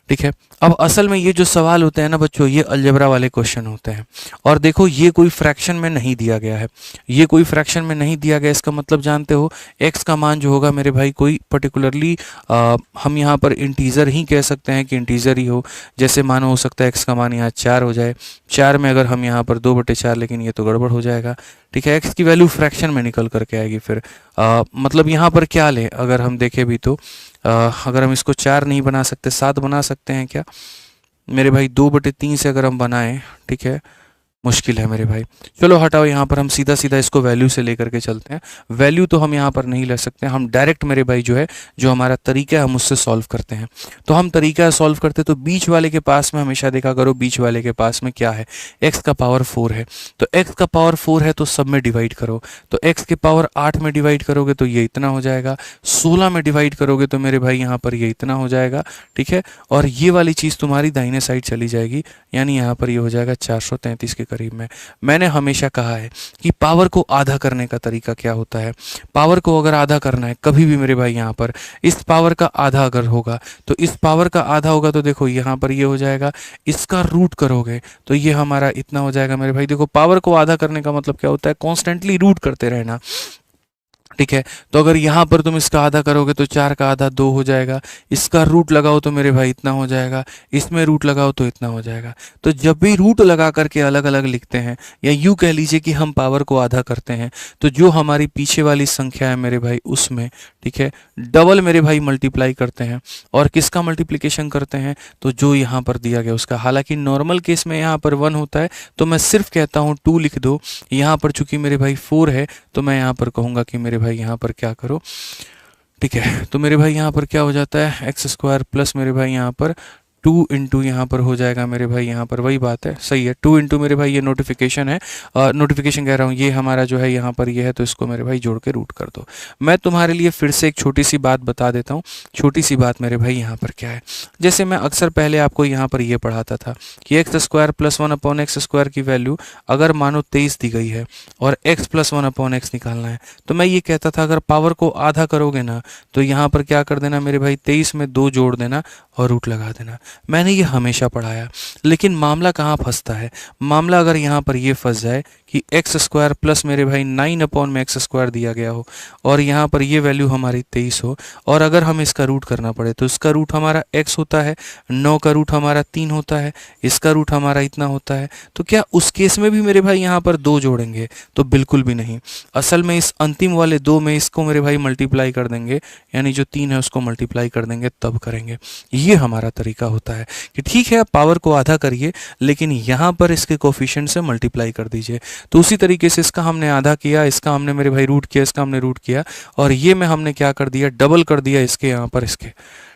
ठीक है, अब असल में ये जो सवाल होते हैं ना बच्चों, ये अलजेब्रा वाले क्वेश्चन होते हैं। और देखो ये कोई फ्रैक्शन में नहीं दिया गया है, ये कोई फ्रैक्शन में नहीं दिया गया, इसका मतलब जानते हो x का मान जो होगा मेरे भाई कोई पर्टिकुलरली हम यहाँ पर इंटीजर ही कह सकते हैं कि इंटीजर ही हो। जैसे मानो हो सकता है x का मान यहाँ 4 हो जाए, 4 में अगर हम यहाँ पर 2/4, लेकिन ये तो गड़बड़ हो जाएगा। ठीक है, x की वैल्यू फ्रैक्शन में निकल करके आएगी। फिर मतलब यहाँ पर क्या लें, अगर हम देखें भी तो अगर हम इसको 4 नहीं बना सकते, 7 बना सकते हैं क्या मेरे भाई, 2/3 से अगर हम बनाएं, ठीक है, मुश्किल है मेरे भाई। चलो हटाओ, यहाँ पर हम सीधा सीधा इसको वैल्यू से लेकर के चलते हैं। वैल्यू तो हम यहाँ पर नहीं ले सकते, हम डायरेक्ट मेरे भाई जो है जो हमारा तरीका है हम उससे सॉल्व करते हैं। तो हम तरीका सॉल्व करते तो बीच वाले के पास में हमेशा देखा करो, बीच वाले के पास में क्या है, x का पावर 4 है। तो x का पावर 4 है तो सब में डिवाइड करो, तो x के पावर 8 में डिवाइड करोगे तो ये इतना हो जाएगा, 16 में डिवाइड करोगे तो मेरे भाई यहाँ पर ये इतना हो जाएगा। ठीक है, और ये वाली चीज़ तुम्हारी दाहिने साइड चली जाएगी, यानी यहाँ पर ये हो जाएगा 433 के करीब में। मैंने हमेशा कहा है कि पावर को आधा करने का तरीका क्या होता है। पावर को अगर आधा करना है कभी भी मेरे भाई, यहाँ पर इस पावर का आधा अगर होगा तो इस पावर का आधा होगा, तो देखो यहाँ पर ये हो जाएगा, इसका रूट करोगे तो ये हमारा इतना हो जाएगा मेरे भाई। देखो पावर को आधा करने का मतलब क्या होता है, कॉन्स्टेंटली रूट करते रहना। ठीक है, तो अगर यहाँ पर तुम इसका आधा करोगे तो 4 का आधा 2 हो जाएगा, इसका रूट लगाओ तो मेरे भाई इतना हो जाएगा, इसमें रूट लगाओ तो इतना हो जाएगा। तो जब भी रूट लगा करके अलग अलग लिखते हैं या यूँ कह लीजिए कि हम पावर को आधा करते हैं, तो जो हमारी पीछे वाली संख्या है मेरे भाई उसमें, ठीक है, डबल मेरे भाई मल्टीप्लाई करते हैं। और किसका मल्टीप्लिकेशन करते हैं, तो जो यहाँ पर दिया गया उसका। हालांकि नॉर्मल केस में यहाँ पर 1 होता है तो मैं सिर्फ कहता हूँ 2 लिख दो। यहाँ पर चूंकि मेरे भाई 4 है तो मैं यहाँ पर कहूँगा कि मेरे भाई यहाँ पर क्या करो। ठीक है, तो मेरे भाई यहाँ पर क्या हो जाता है, x² प्लस मेरे भाई यहाँ पर 2 इंटू यहाँ पर हो जाएगा मेरे भाई, यहाँ पर वही बात है, सही है, 2 इंटू मेरे भाई ये नोटिफिकेशन है, नोटिफिकेशन कह रहा हूँ, ये हमारा जो है यहाँ पर ये है, तो इसको मेरे भाई जोड़ के रूट कर दो। मैं तुम्हारे लिए फिर से एक छोटी सी बात बता देता हूँ। छोटी सी बात मेरे भाई यहाँ पर क्या है, जैसे मैं अक्सर पहले आपको यहाँ पर ये पढ़ाता था कि x² + 1/x² की वैल्यू अगर मानो 23 दी गई है और x + 1/x निकालना है, तो मैं ये कहता था अगर पावर को आधा करोगे ना तो यहाँ पर क्या कर देना मेरे भाई, 23 में 2 जोड़ देना और रूट लगा देना। मैंने ये हमेशा पढ़ाया, लेकिन मामला कहाँ फंसता है, मामला अगर यहाँ पर ये फंस जाए कि x² प्लस मेरे भाई 9/x² दिया गया हो और यहाँ पर ये वैल्यू हमारी 23 हो, और अगर हम इसका रूट करना पड़े तो इसका रूट हमारा x होता है, 9 का रूट हमारा 3 होता है, इसका रूट हमारा इतना होता है, तो क्या उस केस में भी मेरे भाई यहाँ पर 2 जोड़ेंगे, तो बिल्कुल भी नहीं। असल में इस अंतिम वाले 2 में इसको मेरे भाई मल्टीप्लाई कर देंगे, यानी जो 3 है उसको मल्टीप्लाई कर देंगे, तब करेंगे। ये हमारा तरीका होता है कि ठीक है आप पावर को आधा करिए लेकिन यहाँ पर इसके कोफिशिएंट से मल्टीप्लाई कर दीजिए। तो उसी तरीके से इसका हमने आधा किया, इसका हमने मेरे भाई रूट किया, इसका हमने रूट किया, और ये में हमने क्या कर दिया, डबल कर दिया इसके यहाँ पर इसके।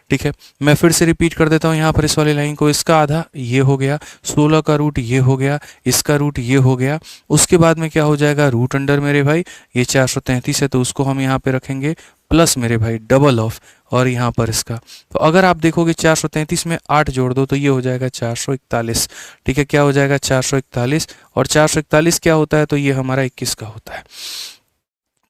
ठीक है, मैं फिर से रिपीट कर देता हूँ यहाँ पर इस वाली लाइन को, इसका आधा ये हो गया, 16 का रूट ये हो गया, इसका रूट ये हो गया, उसके बाद में क्या हो जाएगा, रूट अंडर मेरे भाई ये 433 है तो उसको हम यहाँ पे रखेंगे प्लस मेरे भाई डबल ऑफ, और यहाँ पर इसका, तो अगर आप देखोगे 433 में 8 जोड़ दो तो ये हो जाएगा 441। ठीक है, क्या हो जाएगा 441, और 441 क्या होता है, तो ये हमारा 21 का होता है।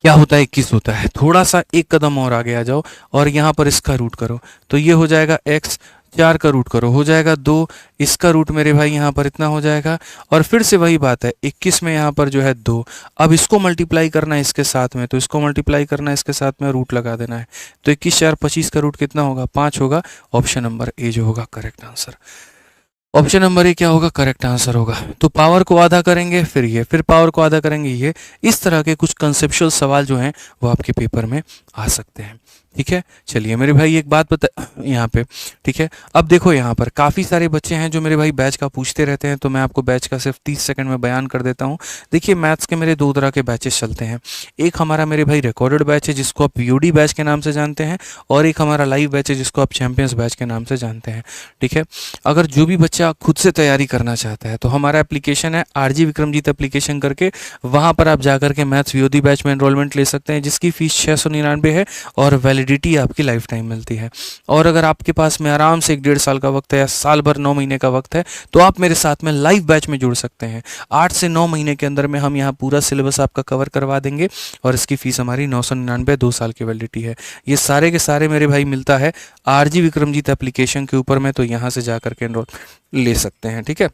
क्या होता है, 21 होता है। थोड़ा सा एक कदम और आगे आ जाओ और यहाँ पर इसका रूट करो तो ये हो जाएगा x, 4 का रूट करो हो जाएगा 2, इसका रूट मेरे भाई यहाँ पर इतना हो जाएगा, और फिर से वही बात है 21 में यहाँ पर जो है 2, अब इसको मल्टीप्लाई करना है इसके साथ में, तो इसको मल्टीप्लाई करना है इसके साथ में, रूट लगा देना है, तो 21 4 25 का रूट कितना होगा, 5 होगा। ऑप्शन नंबर ए जो होगा correct answer, option number A क्या होगा, करेक्ट आंसर होगा। तो पावर को आधा करेंगे फिर ये, फिर पावर को आधा करेंगे ये, इस तरह के कुछ कंसेप्चुअल सवाल जो हैं वो आपके पेपर में आ सकते हैं। ठीक है, चलिए मेरे भाई एक बात बता यहाँ पे, ठीक है, अब देखो यहाँ पर काफ़ी सारे बच्चे हैं जो मेरे भाई बैच का पूछते रहते हैं, तो मैं आपको बैच का सिर्फ 30 सेकंड में बयान कर देता हूँ। देखिए मैथ्स के मेरे 2 तरह के बैचेस चलते हैं, एक हमारा मेरे भाई रिकॉर्डेड बैच है जिसको आप यूडी बैच के नाम से जानते हैं, और एक हमारा लाइव बैच है जिसको आप चैंपियंस बैच के नाम से जानते हैं। ठीक है, अगर जो भी बच्चा खुद से तैयारी करना चाहता है तो हमारा एप्लीकेशन है आरजी विक्रमजीत एप्लीकेशन करके, वहाँ पर आप जाकर के मैथ्स वीओडी बैच में एनरोलमेंट ले सकते हैं, जिसकी फीस 699 है और वैलिडिटी आपकी लाइफ टाइम मिलती है। और अगर आपके पास में आराम से 1.5 साल का वक्त है या साल भर 9 महीने का वक्त है तो आप मेरे साथ में लाइव बैच में जुड़ सकते हैं। 8 से 9 महीने के अंदर में हम यहाँ पूरा सिलेबस आपका कवर करवा देंगे, और इसकी फीस हमारी 999, 2 साल की वैलिडिटी है। ये सारे के सारे मेरे भाई मिलता है आरजी विक्रमजीत एप्लीकेशन के ऊपर में, तो यहाँ से जाकर के एनरोल ले सकते हैं। ठीक है,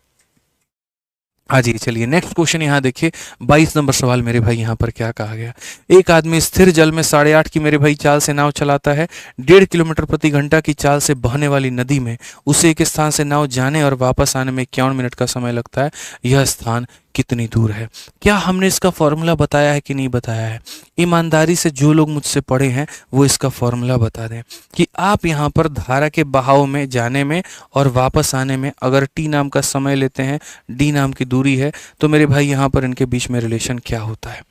हाँ जी, चलिए नेक्स्ट क्वेश्चन यहाँ देखिए, 22 नंबर सवाल मेरे भाई यहाँ पर क्या कहा गया। एक आदमी स्थिर जल में 8.5 की मेरे भाई चाल से नाव चलाता है, 1.5 किलोमीटर प्रति घंटा की चाल से बहने वाली नदी में उसे एक स्थान से नाव जाने और वापस आने में 51 मिनट का समय लगता है, यह स्थान कितनी दूर है। क्या हमने इसका फॉर्मूला बताया है कि नहीं बताया है? ईमानदारी से जो लोग मुझसे पढ़े हैं वो इसका फॉर्मूला बता दें कि आप यहाँ पर धारा के बहाव में जाने में और वापस आने में अगर टी नाम का समय लेते हैं, डी नाम की दूरी है, तो मेरे भाई यहाँ पर इनके बीच में रिलेशन क्या होता है,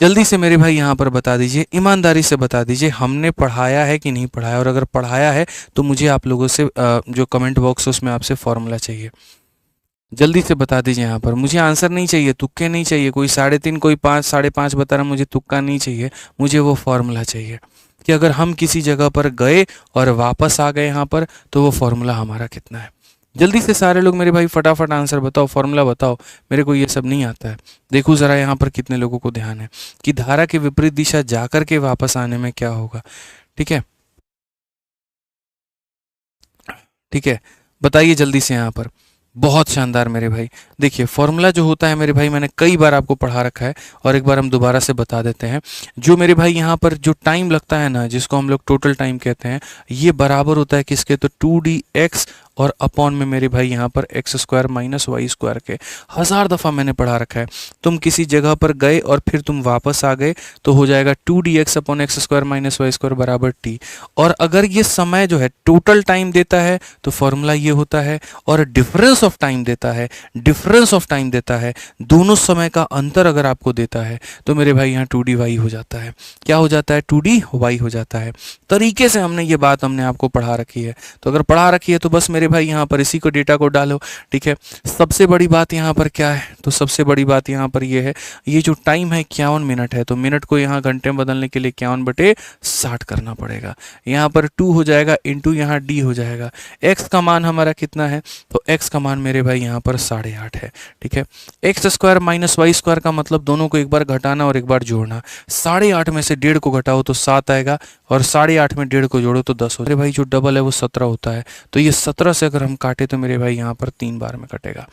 जल्दी से मेरे भाई यहाँ पर बता दीजिए, ईमानदारी से बता दीजिए हमने पढ़ाया है कि नहीं पढ़ाया, और अगर पढ़ाया है तो मुझे आप लोगों से जो कमेंट बॉक्स है उसमें आपसे फॉर्मूला चाहिए। जल्दी से बता दीजिए, यहाँ पर मुझे आंसर नहीं चाहिए, तुक्के नहीं चाहिए, कोई 3.5 कोई 5 5.5 बता रहा, मुझे तुक्का नहीं चाहिए, मुझे वो फॉर्मूला चाहिए कि अगर हम किसी जगह पर गए और वापस आ गए यहाँ पर तो वो फॉर्मूला हमारा कितना है। जल्दी से सारे लोग मेरे भाई फटाफट आंसर बताओ, फॉर्मूला बताओ, मेरे को ये सब नहीं आता है। देखो ज़रा यहाँ पर कितने लोगों को ध्यान है कि धारा के विपरीत दिशा जाकर के वापस आने में क्या होगा। ठीक है, ठीक है, बताइए जल्दी से यहाँ पर। बहुत शानदार मेरे भाई, देखिए फॉर्मूला जो होता है मेरे भाई मैंने कई बार आपको पढ़ा रखा है, और एक बार हम दोबारा से बता देते हैं। जो मेरे भाई यहाँ पर जो टाइम लगता है ना, जिसको हम लोग टोटल टाइम कहते हैं, ये बराबर होता है किसके, तो 2dx और अपॉन में मेरे भाई यहाँ पर x square minus Y square के। 1000 दफ़ा मैंने पढ़ा रखा है। तुम किसी जगह पर गए और फिर तुम वापस आ गए तो हो जाएगा 2dx upon X square minus Y square बराबर t। और अगर ये समय जो है टोटल टाइम देता है तो फॉर्मूला ये होता है, और डिफरेंस ऑफ टाइम देता है, डिफरेंस ऑफ टाइम देता है, दोनों समय का अंतर अगर आपको देता है तो मेरे भाई यहाँ 2dy हो जाता है। क्या हो जाता है, 2dy हो जाता है। तरीके से हमने ये बात हमने आपको पढ़ा रखी है, तो अगर पढ़ा रखी है तो बस मेरे भाई यहाँ पर इसी को डेटा को डालो। ठीक है, सबसे बड़ी बात यहाँ पर क्या है, तो सबसे बड़ी बात यहाँ पर ये है, ये जो टाइम है 51 मिनट है, तो मिनट को यहाँ घंटे में बदलने के लिए 51/60 करना पड़ेगा। यहाँ पर 2 हो जाएगा इंटू यहाँ d हो जाएगा। x का मान हमारा कितना है, तो x का मान मेरे भाई यहाँ पर 8.5 है। ठीक है, X square minus Y square का मतलब दोनों को एक बार घटाना और एक बार जोड़ना। 8.5 में से 1.5 को घटाओ तो 7 आएगा, और 8.5 में 1.5 को जोड़ो तो 10 हो। मेरे भाई जो डबल है वो 17 होता है, तो ये 17 से अगर हम काटे तो मेरे भाई यहाँ पर 3 बार में कटेगा।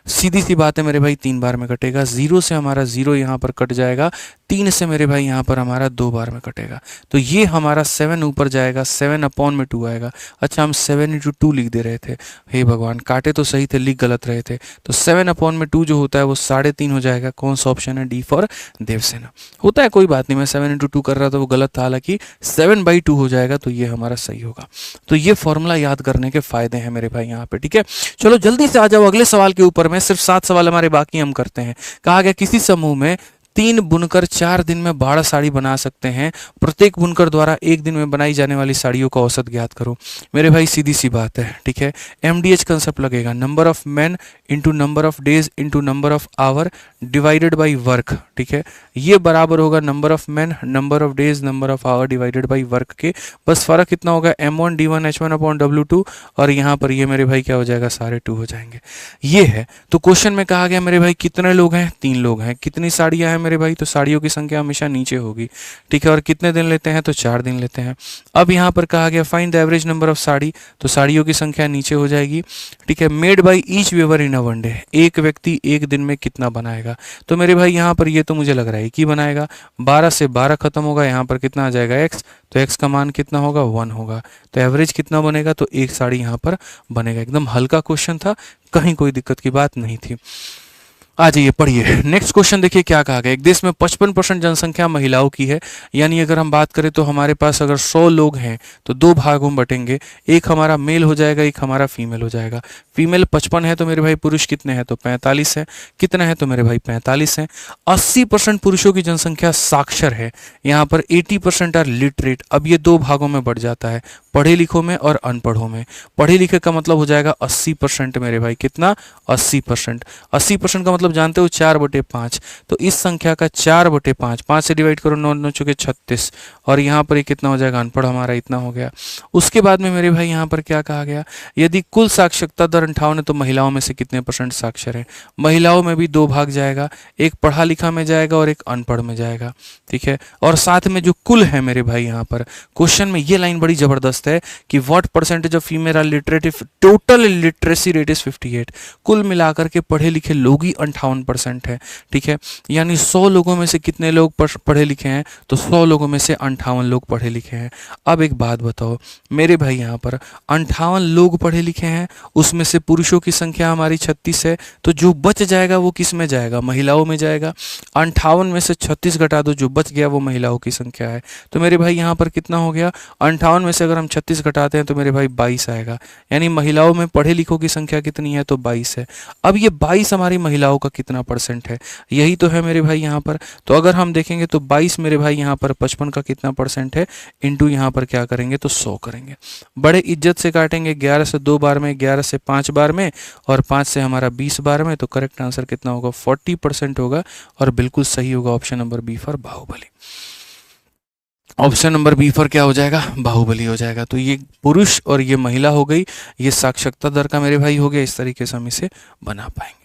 सीधी सी बात है मेरे भाई, 3 बार में कटेगा। 0 से हमारा 0 यहाँ पर कट जाएगा, 3 से मेरे भाई यहाँ पर हमारा 2 बार में कटेगा, तो ये हमारा 7 ऊपर जाएगा, 7 अपॉन में 2 आएगा। अच्छा हम 7 × 2 लिख दे रहे थे, हे भगवान काटे तो सही थे, लिख गलत रहे थे। तो 7 अपॉन में 2 जो होता है वो 3.5 हो जाएगा। कौन सा ऑप्शन है, डी फॉर देवसेना। होता है कोई बात नहीं, मैं 7 × 2 कर रहा था वो गलत था, हालांकि 7/2 हो जाएगा, तो ये हमारा सही होगा। तो ये फॉर्मूला याद करने के फायदे हैं मेरे भाई यहाँ पे। ठीक है, चलो जल्दी से आ जाओ अगले सवाल के ऊपर में, सिर्फ 7 सवाल हमारे बाकी हम करते हैं। कहा गया किसी समूह में 3 बुनकर 4 दिन में 12 साड़ी बना सकते हैं। प्रत्येक बुनकर द्वारा एक दिन में बनाई जाने वाली साड़ियों का औसत ज्ञात करो। मेरे भाई सीधी सी बात है, ठीक है। MDH कंसेप्ट लगेगा, number of man into number of days into number of hour divided by work, ठीक है। ये बराबर होगा number of man, number of days, number of hour divided by work के। बस फर्क कितना होगा, M1 D1 H1 upon W2, और यहाँ पर ये मेरे भाई क्या हो जाएगा, सारे 2 हो जाएंगे। ये है। तो क्वेश्चन में कहा गया मेरे भाई कितने लोग हैं, 3 लोग हैं। कितनी साड़ियाँ हैं मेरे भाई, तो साड़ियों की संख्या हमेशा नीचे होगी, ठीक है। और कितने दिन लेते हैं, तो 4 दिन लेते हैं। अब यहाँ पर कहा गया find the average number of sari, तो साड़ियों की संख्या नीचे हो जाएगी, ठीक है। Made by each weaver in a one day, एक व्यक्ति एक दिन में कितना बनाएगा। तो मेरे भाई यहाँ पर ये तो मुझे लग रहा है कि बनाएगा, 12 से 12 खत्म होगा, यहाँ पर कितना आ जाएगा x, तो x का मान कितना होगा, 1 होगा। तो एवरेज कितना बनेगा, तो एक साड़ी यहाँ पर बनेगा। एकदम हल्का क्वेश्चन था, कहीं कोई दिक्कत की बात नहीं थी। आ जाइए पढ़िए नेक्स्ट क्वेश्चन, देखिए क्या कहा गया। एक देश में 55% जनसंख्या महिलाओं की है, यानी अगर हम बात करें तो हमारे पास अगर 100 लोग हैं तो 2 भागों में बटेंगे, एक हमारा मेल हो जाएगा, एक हमारा फीमेल हो जाएगा। फीमेल 55 है तो मेरे भाई पुरुष कितने हैं, तो 45 है। कितना है, तो मेरे भाई 45 हैं। 80% पुरुषों की जनसंख्या साक्षर है, यहाँ पर 80% आर लिटरेट। अब ये 2 भागों में बढ़ जाता है, पढ़े लिखों में और अनपढ़ों में। पढ़े लिखे का मतलब हो जाएगा 80% मेरे भाई, कितना, 80%। 80% का मतलब जानते हो 4/5, तो इस संख्या का 4/5, 5 से डिवाइड करो, 9 9 चौके 36, और यहाँ पर ये कितना हो जाएगा, अनपढ़ हमारा इतना हो गया। उसके बाद में मेरे भाई यहाँ पर क्या कहा गया, यदि कुल साक्षरता दर 58 है तो महिलाओं में से कितने % साक्षर है। महिलाओं में भी 2 भाग जाएगा, एक पढ़ा लिखा में जाएगा और एक अनपढ़ में जाएगा, ठीक है। और साथ में जो कुल है मेरे भाई, यहाँ पर क्वेश्चन में ये लाइन बड़ी जबरदस्त है कि what percentage of female are literate if total literacy rate is 58। कुल मिलाकर के पढ़े लिखे लोग ही 58% है, ठीक है। यानी 100 लोगों में से कितने लोग पढ़े लिखे हैं, तो 100 लोगों में से 58 लोग पढ़े लिखे हैं। अब एक बात बताओ मेरे भाई, यहाँ पर 58 लोग पढ़े लिखे हैं, उसमें से पुरुषों की संख्या हमारी 36 है, तो जो बच जाएगा वो किस में जाएगा, महिलाओं में जाएगा। 58 में से 36 घटा दो, जो बच गया वो महिलाओं की संख्या है। तो मेरे भाई यहाँ पर कितना हो गया, 58 में से अगर हम 36 घटाते हैं तो मेरे भाई 22 आएगा, यानी महिलाओं में पढ़े लिखों की संख्या कितनी है, तो 22 है। अब ये 22 हमारी महिलाओं का कितना % है, यही तो है मेरे भाई यहाँ पर। तो अगर हम देखेंगे तो 22 मेरे भाई यहाँ पर 55 का कितना % है, इंटू यहाँ पर क्या करेंगे, तो 100 करेंगे। बड़े इज्जत से काटेंगे, 11 से 2 बार में, 11 से 5 बार में, और 5 से हमारा 20 बार में। तो करेक्ट आंसर कितना होगा, 40% होगा, और बिल्कुल सही होगा option number B for Baahubali. Option number B for क्या हो जाएगा, बाहुबली हो जाएगा। तो ये पुरुष और ये महिला हो गई, ये साक्षरता दर का मेरे भाई हो गया। इस तरीके से हम इसे बना पाएंगे।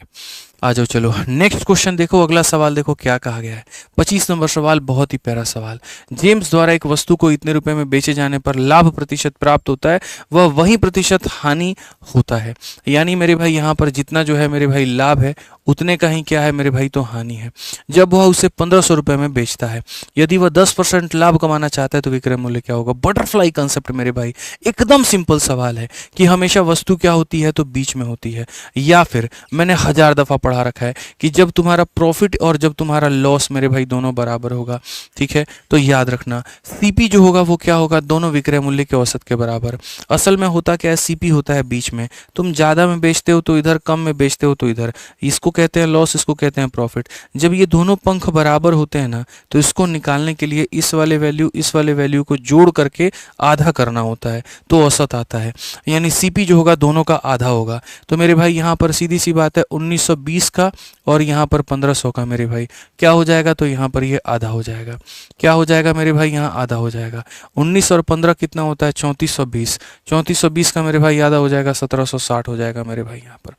आ जाओ चलो नेक्स्ट क्वेश्चन देखो, अगला सवाल देखो क्या कहा गया है। 25 नंबर सवाल, बहुत ही प्यारा सवाल। जेम्स द्वारा एक वस्तु को इतने रुपए में बेचे जाने पर लाभ प्रतिशत प्राप्त होता है, वह वही प्रतिशत हानि होता है। यानी मेरे भाई यहाँ पर जितना जो है मेरे भाई लाभ है, उतने का ही क्या है मेरे भाई, तो हानि है। जब वह उसे 1500 रुपये में बेचता है, यदि वह 10% लाभ कमाना चाहता है तो विक्रय मूल्य क्या होगा। बटरफ्लाई कंसेप्ट मेरे भाई, एकदम सिंपल सवाल है कि हमेशा वस्तु क्या होती है, तो बीच में होती है। या फिर मैंने 1000 दफ़ा पढ़ा रखा है कि जब तुम्हारा प्रॉफिट और जब तुम्हारा लॉस मेरे भाई दोनों बराबर होगा, ठीक है। तो याद रखना सीपी जो होगा वो क्या होगा, दोनों विक्रय मूल्य के औसत के बराबर। असल में होता क्या है, सीपी होता है बीच में। तुम ज़्यादा में बेचते हो तो इधर, कम में बेचते हो तो इधर। इसको कहते हैं लॉस, इसको कहते हैं प्रॉफिट। जब ये दोनों पंख बराबर होते हैं ना, तो इसको निकालने के लिए इस वाले वैल्यू को जोड़ करके आधा करना होता है, तो औसत आता है। यानी सीपी जो होगा दोनों का आधा होगा। तो मेरे भाई यहाँ पर सीधी सी बात है, 1920 का और यहाँ पर 1500 का मेरे भाई क्या हो जाएगा, तो यहाँ पर ये आधा हो जाएगा। क्या हो जाएगा मेरे भाई, यहाँ आधा हो जाएगा। 19 और 15 कितना होता है, 3420। 3420 का मेरे भाई आधा हो जाएगा, 1760 हो जाएगा मेरे भाई यहाँ पर,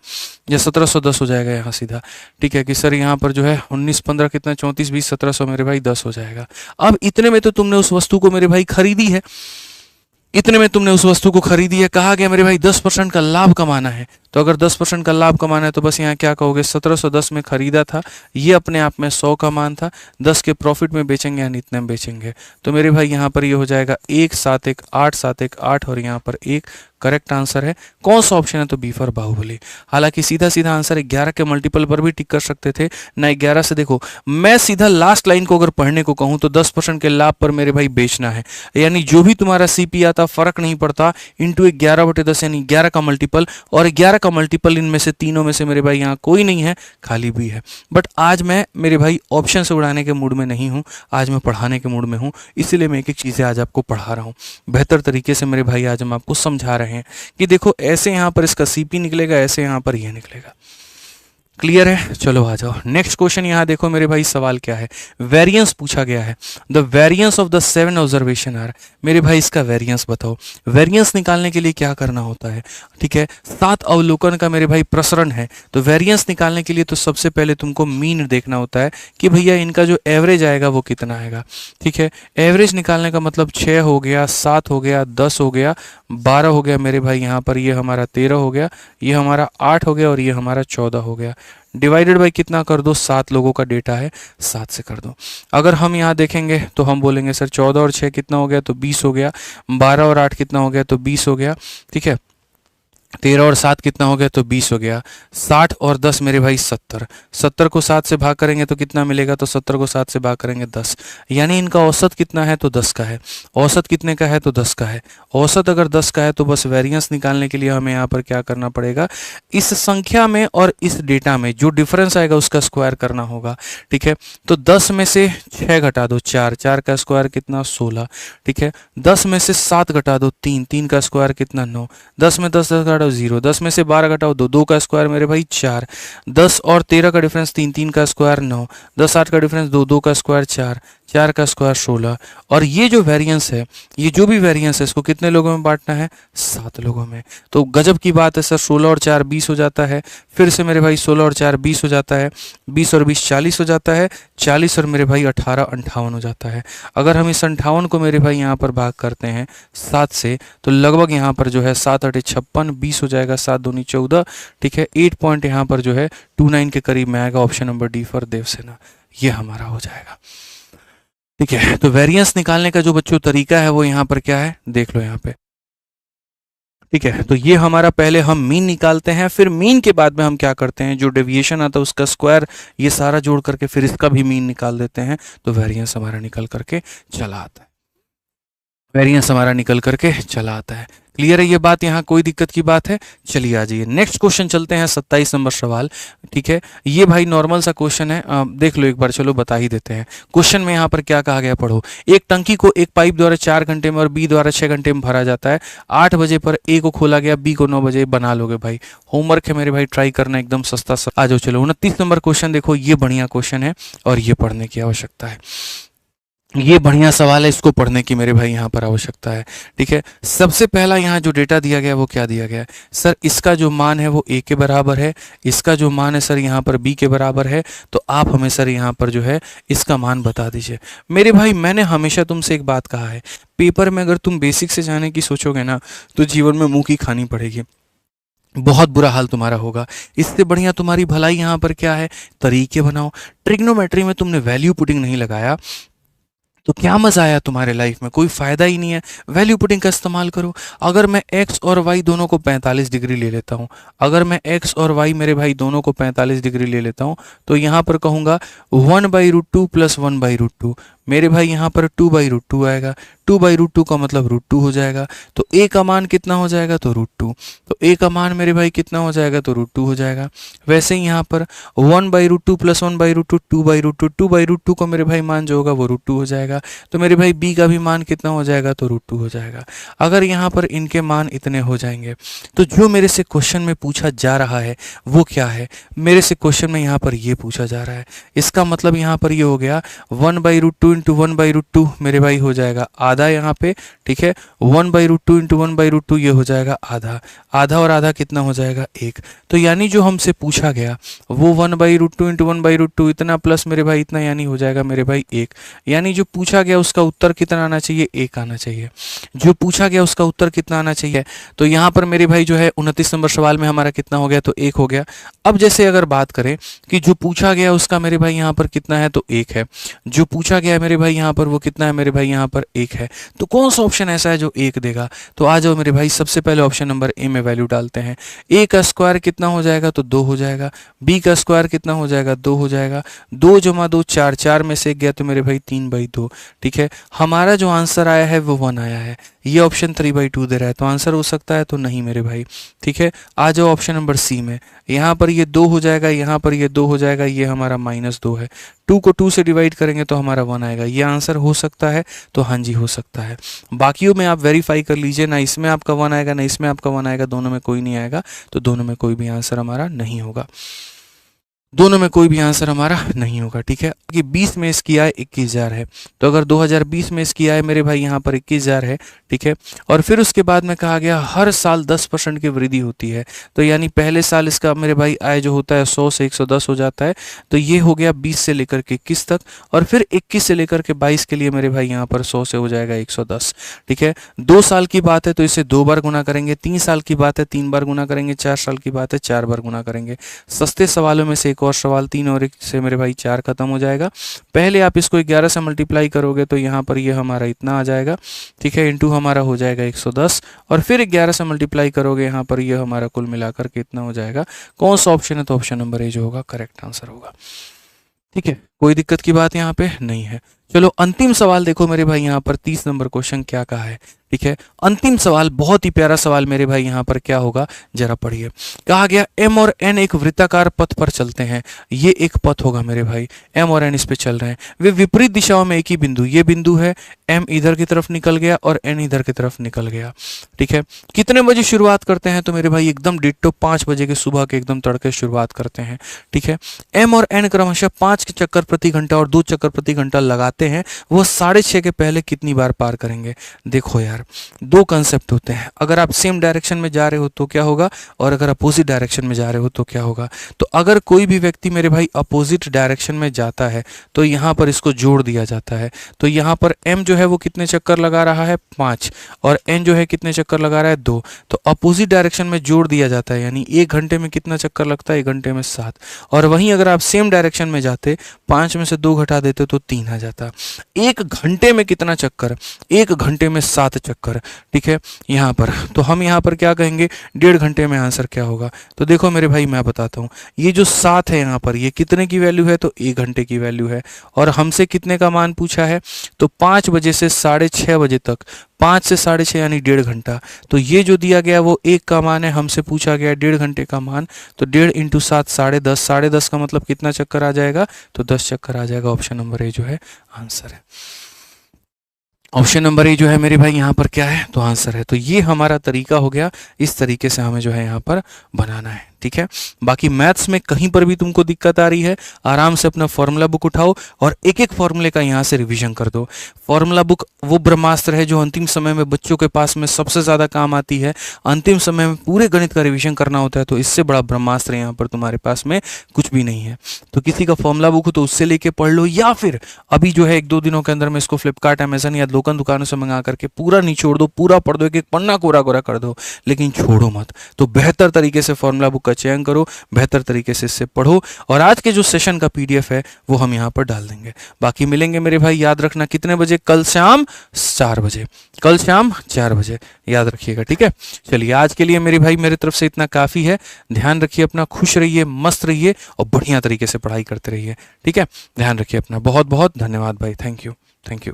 या 1710 हो जाएगा यहाँ सीधा, ठीक है। कि सर यहाँ पर जो है 19 15 कितना, 34 20 1700 मेरे भाई 10 हो जाएगा। अब इतने में तो तुमने उस वस्तु को मेरे भाई खरीदी है, इतने में तुमने उस वस्तु को खरीदी है। कहा गया मेरे भाई 10% का लाभ कमाना है, तो अगर 10% का लाभ कमाना है तो बस यहाँ क्या कहोगे, 1710 में खरीदा था, ये अपने आप में 100 का मान था, 10 के प्रॉफिट में बेचेंगे यानी इतने में बेचेंगे। तो मेरे भाई यहाँ पर ये हो जाएगा 1 7 1 8 7 1 8, और यहाँ पर 1 करेक्ट आंसर है। कौन सा ऑप्शन है, तो बी फॉर बाहुबली। हालांकि सीधा सीधा आंसर 11 के मल्टीपल पर भी टिक कर सकते थे ना। 11 से देखो, मैं सीधा लास्ट लाइन को अगर पढ़ने को कहूँ तो 10% के लाभ पर मेरे भाई बेचना है, यानी जो भी तुम्हारा सीपी आता फर्क नहीं पड़ता, इंटू 11/10 यानी 11 का मल्टीपल, और 11 का का मल्टीपल इनमें से तीनों में से मेरे भाई यहाँ कोई नहीं है, खाली भी है। बट आज मैं मेरे भाई ऑप्शन से उड़ाने के मूड में नहीं हूँ, आज मैं पढ़ाने के मूड में हूँ, इसीलिए मैं एक एक चीज़ें आज आपको पढ़ा रहा हूँ बेहतर तरीके से। मेरे भाई आज हम आपको समझा रहे हैं कि देखो ऐसे यहाँ पर इसका CP निकलेगा, ऐसे यहाँ पर यह निकलेगा। क्लियर है? चलो आ जाओ नेक्स्ट क्वेश्चन। यहाँ देखो मेरे भाई सवाल क्या है, वेरिएंस पूछा गया है। The variance of the 7 observation are. मेरे भाई इसका वेरिएंस बताओ। वेरिएंस निकालने के लिए क्या करना होता है? ठीक है, 7 अवलोकन का मेरे भाई प्रसरण है, तो वेरिएंस निकालने के लिए तो सबसे पहले तुमको मीन देखना होता है कि भैया इनका जो एवरेज आएगा वो कितना आएगा। ठीक है, एवरेज निकालने का मतलब 6 हो गया, 7 हो गया, 10 हो गया, 12 हो गया मेरे भाई, यहाँ पर ये हमारा 13 हो गया, ये हमारा 8 हो गया और ये हमारा 14 हो गया। डिवाइडेड बाई कितना कर दो, 7 लोगों का डेटा है, 7 से कर दो। अगर हम यहाँ देखेंगे तो हम बोलेंगे सर 14 और 6 कितना हो गया, तो 20 हो गया। 12 और 8 कितना हो गया, तो 20 हो गया। ठीक है, 13 और 7 कितना हो गया, तो 20 हो गया। 60 और 10 मेरे भाई 70। 70 को 7 से भाग करेंगे तो कितना मिलेगा, तो 70 को 7 से भाग करेंगे 10। यानी इनका औसत कितना है, तो 10 का है। औसत कितने का है, तो 10 का है। औसत अगर 10 का है तो बस वेरिएंस निकालने के लिए हमें यहाँ पर क्या करना पड़ेगा, इस संख्या में और इस डेटा में जो डिफरेंस आएगा उसका स्क्वायर करना होगा। ठीक है, तो 10 में से 6 घटा दो 4, 4 का स्क्वायर कितना 16। ठीक है, 10 में से 7 घटा दो 3, 3 का स्क्वायर कितना 9। 10 में 10 घटाओ 0, 10 में से 12 घटाओ 2, 2 का स्क्वायर मेरे भाई 4। 10 और 13 का डिफरेंस 3, 3 का स्क्वायर 9। 10 8 का डिफरेंस 2, 2 का स्क्वायर 4, 4 का स्क्वायर 16। और ये जो वेरिएंस है, ये जो भी वेरिएंस है इसको कितने लोगों में बांटना है, 7 लोगों में। तो गजब की बात है सर, 16 और 4 20 हो जाता है। फिर से मेरे भाई 16 और 4 20 हो जाता है, 20 और 20 40 हो जाता है, 40 और मेरे भाई 18 58 हो जाता है। अगर हम इस 58 को मेरे भाई यहाँ पर भाग करते हैं 7 से, तो लगभग यहाँ पर जो है 7 8 56 20 हो जाएगा, 7 दूनी 14। ठीक है, 8 पॉइंट यहाँ पर जो है 29 के करीब में आएगा। Option number D for Devasena, ये हमारा हो जाएगा। ठीक है, तो वेरिएंस निकालने का जो बच्चों तरीका है वो यहाँ पर क्या है, देख लो यहाँ पे। ठीक है, तो ये हमारा पहले हम मीन निकालते हैं, फिर मीन के बाद में हम क्या करते हैं, जो डेविएशन आता है उसका स्क्वायर ये सारा जोड़ करके फिर इसका भी मीन निकाल देते हैं, तो वेरिएंस हमारा निकल करके चला आता है। वेरिएंस हमारा निकल करके चला आता है। क्लियर है ये बात, यहाँ कोई दिक्कत की बात है? चलिए आ जाइए नेक्स्ट क्वेश्चन चलते हैं, 27 नंबर सवाल। ठीक है, ये भाई नॉर्मल सा क्वेश्चन है, देख लो एक बार, चलो बता ही देते हैं। क्वेश्चन में यहाँ पर क्या कहा गया, पढ़ो। एक टंकी को एक पाइप द्वारा 4 घंटे में और बी द्वारा 6 घंटे में भरा जाता है। 8 बजे पर ए को खोला गया, बी को 9 बजे। बना लोगे भाई, होमवर्क है मेरे भाई, ट्राई करना एकदम सस्ता सा। आ जाओ चलो 29 नंबर क्वेश्चन देखो, ये बढ़िया क्वेश्चन है और ये पढ़ने की आवश्यकता है। ये बढ़िया सवाल है, इसको पढ़ने की मेरे भाई यहाँ पर आवश्यकता है। ठीक है, सबसे पहला यहाँ जो डेटा दिया गया है वो क्या दिया गया है, सर इसका जो मान है वो a के बराबर है, इसका जो मान है सर यहाँ पर b के बराबर है। तो आप हमें सर यहाँ पर जो है इसका मान बता दीजिए। मेरे भाई मैंने हमेशा तुमसे एक बात कहा है, पेपर में अगर तुम बेसिक से जाने की सोचोगे ना तो जीवन में मुँह की खानी पड़ेगी, बहुत बुरा हाल तुम्हारा होगा। इससे बढ़िया तुम्हारी भलाई यहाँ पर क्या है, तरीके बनाओ। ट्रिग्नोमेट्री में तुमने वैल्यू पुटिंग नहीं लगाया तो क्या मजा आया तुम्हारे लाइफ में, कोई फायदा ही नहीं है। वैल्यू पुटिंग का इस्तेमाल करो। अगर मैं x और y दोनों को 45 डिग्री ले लेता हूँ, अगर मैं x और y मेरे भाई दोनों को 45 डिग्री ले लेता हूँ, तो यहाँ पर कहूँगा 1/√2 + 1/√2। मेरे भाई यहाँ पर 2/√2 आएगा। 2/√2 का मतलब √2 हो जाएगा। तो a का मान कितना हो जाएगा, तो √2। तो a का मान मेरे भाई कितना हो जाएगा, तो √2 हो जाएगा। वैसे ही यहाँ पर 1/√2 + 1/√2 2/√2। 2/√2 को मेरे भाई मान जो होगा वो √2 हो जाएगा। तो मेरे भाई b का भी मान कितना हो जाएगा, तो √2 हो जाएगा। अगर यहाँ पर इनके मान इतने हो जाएंगे तो जो मेरे से क्वेश्चन में पूछा जा रहा है वो क्या है, मेरे से क्वेश्चन में यहाँ पर ये पूछा जा रहा है। इसका मतलब यहाँ पर ये हो गया 1/√2 × 1/√2 मेरे भाई हो जाएगा आधा यहाँ पे। ठीक है, 1/√2 × 1/√2 ये हो जाएगा आधा। आधा और आधा कितना हो जाएगा, 1। तो यानी जो हमसे पूछा गया वो 1/√2 × 1/√2 इतना प्लस मेरे भाई इतना, यानी हो जाएगा मेरे भाई 1। यानी जो पूछा गया उसका उत्तर कितना आना चाहिए, 1 आना चाहिए। जो पूछा गया उसका उत्तर कितना आना चाहिए, तो यहाँ पर मेरे भाई जो है 29 नंबर सवाल में हमारा कितना हो गया, तो 1 हो गया। अब जैसे अगर बात करें कि जो पूछा गया उसका मेरे भाई यहाँ पर कितना है, तो 1 है। जो पूछा गया मेरे भाई यहाँ पर वो कितना है, मेरे भाई यहाँ पर 1 है। तो कौन सा ऑप्शन ऐसा है जो 1 देगा, तो आ जाओ मेरे भाई सबसे पहले ऑप्शन नंबर ए में वैल्यू डालते हैं। a का स्क्वायर कितना हो जाएगा, तो 2 हो जाएगा। b का स्क्वायर कितना हो जाएगा, 2 हो जाएगा। 2 + 2 4, 4 में से 1 गया तो मेरे भाई 3/2। ठीक है, हमारा जो आंसर आया है वो 1 आया है। ये ऑप्शन 3/2 दे रहा है, तो आंसर हो सकता है तो नहीं मेरे भाई। ठीक है, आ जाओ ऑप्शन नंबर सी में। यहाँ पर ये 2 हो जाएगा, यहाँ पर ये 2 हो जाएगा, ये हमारा -2 है। 2 को 2 से डिवाइड करेंगे तो हमारा 1 आएगा। ये आंसर हो सकता है तो हाँ जी हो सकता है। बाकियों में आप वेरीफाई कर लीजिए, ना इसमें आपका 1 आएगा ना इसमें आपका 1 आएगा, दोनों में कोई नहीं आएगा, तो दोनों में कोई भी आंसर हमारा नहीं होगा, दोनों में कोई भी आंसर हमारा नहीं होगा। ठीक है, कि 20 में इसकी आय 21,000 है, तो अगर 2020 में इसकी आय मेरे भाई यहाँ पर 21,000 है। ठीक है, और फिर उसके बाद में कहा गया हर साल 10% की वृद्धि होती है, तो यानी पहले साल इसका मेरे भाई आय जो होता है 100 से 110 हो जाता है, तो ये हो गया 20 से लेकर के 21 तक, और फिर 21 से लेकर के 22 के लिए मेरे भाई यहाँ पर 100 से हो जाएगा 110। ठीक है, 2 साल की बात है तो इसे 2 बार गुना करेंगे, 3 साल की बात है 3 बार गुना करेंगे, 4 साल की बात है 4 बार गुना करेंगे। सस्ते सवालों में से एक और सवाल, 3 और 1 से मेरे भाई 4 खत्म हो जाएगा। पहले आप इसको 11 से मल्टीप्लाई करोगे तो यहाँ पर ये हमारा इतना आ जाएगा। ठीक है, इंटू हमारा हो जाएगा 110, और फिर 11 से मल्टीप्लाई करोगे यहाँ पर ये हमारा कुल मिलाकर के इतना हो जाएगा। कौन सा ऑप्शन है, तो ऑप्शन नंबर ए जो होगा करेक्ट आंसर होगा। ठीक है, कोई दिक्कत की बात यहाँ पे नहीं है। चलो अंतिम सवाल देखो मेरे भाई, यहाँ पर 30 नंबर क्वेश्चन क्या कहा है। ठीक है, अंतिम सवाल बहुत ही प्यारा सवाल मेरे भाई, यहाँ पर क्या होगा जरा पढ़िए। कहा गया m और n एक वृत्ताकार पथ पर चलते हैं, ये एक पथ होगा मेरे भाई, m और n इस पे चल रहे हैं, वे विपरीत दिशाओं में एक ही बिंदु, ये बिंदु है, m इधर की तरफ निकल गया और n इधर की तरफ निकल गया। ठीक है, कितने बजे शुरुआत करते हैं, तो मेरे भाई एकदम डिट्टो 5 बजे के सुबह के एकदम तड़के शुरुआत करते हैं। ठीक है, m और n क्रमशः 5 के चक्कर प्रति घंटा और 2 चक्कर प्रति घंटा लगाते हैं, वो 6:30 के पहले कितनी बार पार करेंगे। देखो यार, दो कंसेप्ट होते हैं, अगर आप सेम डायरेक्शन में जा रहे हो तो क्या होगा, और अगर अपोजिट डायरेक्शन में जा रहे हो तो क्या होगा। तो अगर कोई भी व्यक्ति मेरे भाई अपोजिट डायरेक्शन में जाता है तो यहाँ पर इसको जोड़ दिया जाता है, तो यहाँ पर m जो है वो कितने चक्कर लगा रहा है 5, और n जो है कितने चक्कर लगा रहा है 2, तो अपोजिट डायरेक्शन में जोड़ दिया जाता है, यानी 1 घंटे में कितना चक्कर लगता है, 1 घंटे में 7। और वहीं अगर आप सेम डायरेक्शन में जाते, 5 में से 2 घटा देते तो 3 आ जाता। 1 घंटे में कितना चक्कर, 1 घंटे में 7 चक्कर। ठीक है, यहाँ पर तो हम यहाँ पर क्या कहेंगे, 1.5 घंटे में आंसर क्या होगा। तो देखो मेरे भाई मैं बताता हूँ, ये जो 7 है यहाँ पर, ये कितने की वैल्यू है, तो 1 घंटे की वैल्यू है, और हमसे कितने का मान पूछा है, तो 5 बजे से 6:30 बजे तक, 5 से 6:30 यानी 1.5 घंटा। तो ये जो दिया गया वो 1 का मान है, हमसे पूछा गया 1.5 घंटे का मान, तो 1.5 × 7 10.5, 10.5 का मतलब कितना चक्कर आ जाएगा, तो 10 चक्कर आ जाएगा। ऑप्शन नंबर ए जो है आंसर है। ऑप्शन नंबर ए जो है मेरे भाई यहाँ पर क्या है, तो आंसर है। तो ये हमारा तरीका हो गया, इस तरीके से हमें जो है यहाँ पर बनाना है। ठीक है, बाकी मैथ्स में कहीं पर भी तुमको दिक्कत आ रही है, आराम से अपना फॉर्मूला बुक उठाओ और एक एक फॉर्मूले का यहाँ से रिवीजन कर दो। फॉर्मूला बुक वो ब्रह्मास्त्र है जो अंतिम समय में बच्चों के पास में सबसे ज़्यादा काम आती है। अंतिम समय में पूरे गणित का रिवीजन करना होता है, तो इससे बड़ा ब्रह्मास्त्र यहाँ पर तुम्हारे पास में कुछ भी नहीं है। तो किसी का फॉर्मूला बुक हो तो उससे लेके पढ़ लो, या फिर अभी जो है 1-2 दिनों के अंदर में इसको फ्लिपकार्ट, अमेजन या लोकल दुकानों से मंगा करके पूरा निचोड़ दो, पूरा पढ़ दो, एक एक पन्ना कोरा कोरा कर दो, लेकिन छोड़ो मत। तो बेहतर तरीके से फॉर्मूला बुक का चयन करो, बेहतर तरीके से इससे पढ़ो, और आज के जो सेशन का PDF है वो हम यहाँ पर डाल देंगे। बाकी मिलेंगे मेरे भाई, याद रखना कितने बजे, कल शाम 4 बजे, कल शाम 4 बजे याद रखिएगा। ठीक है, चलिए आज के लिए मेरे भाई मेरी तरफ से इतना काफ़ी है। ध्यान रखिए अपना, खुश रहिए, मस्त रहिए और बढ़िया तरीके से पढ़ाई करते रहिए। ठीक है, ध्यान रखिए अपना। बहुत बहुत धन्यवाद भाई, थैंक यू, थैंक यू।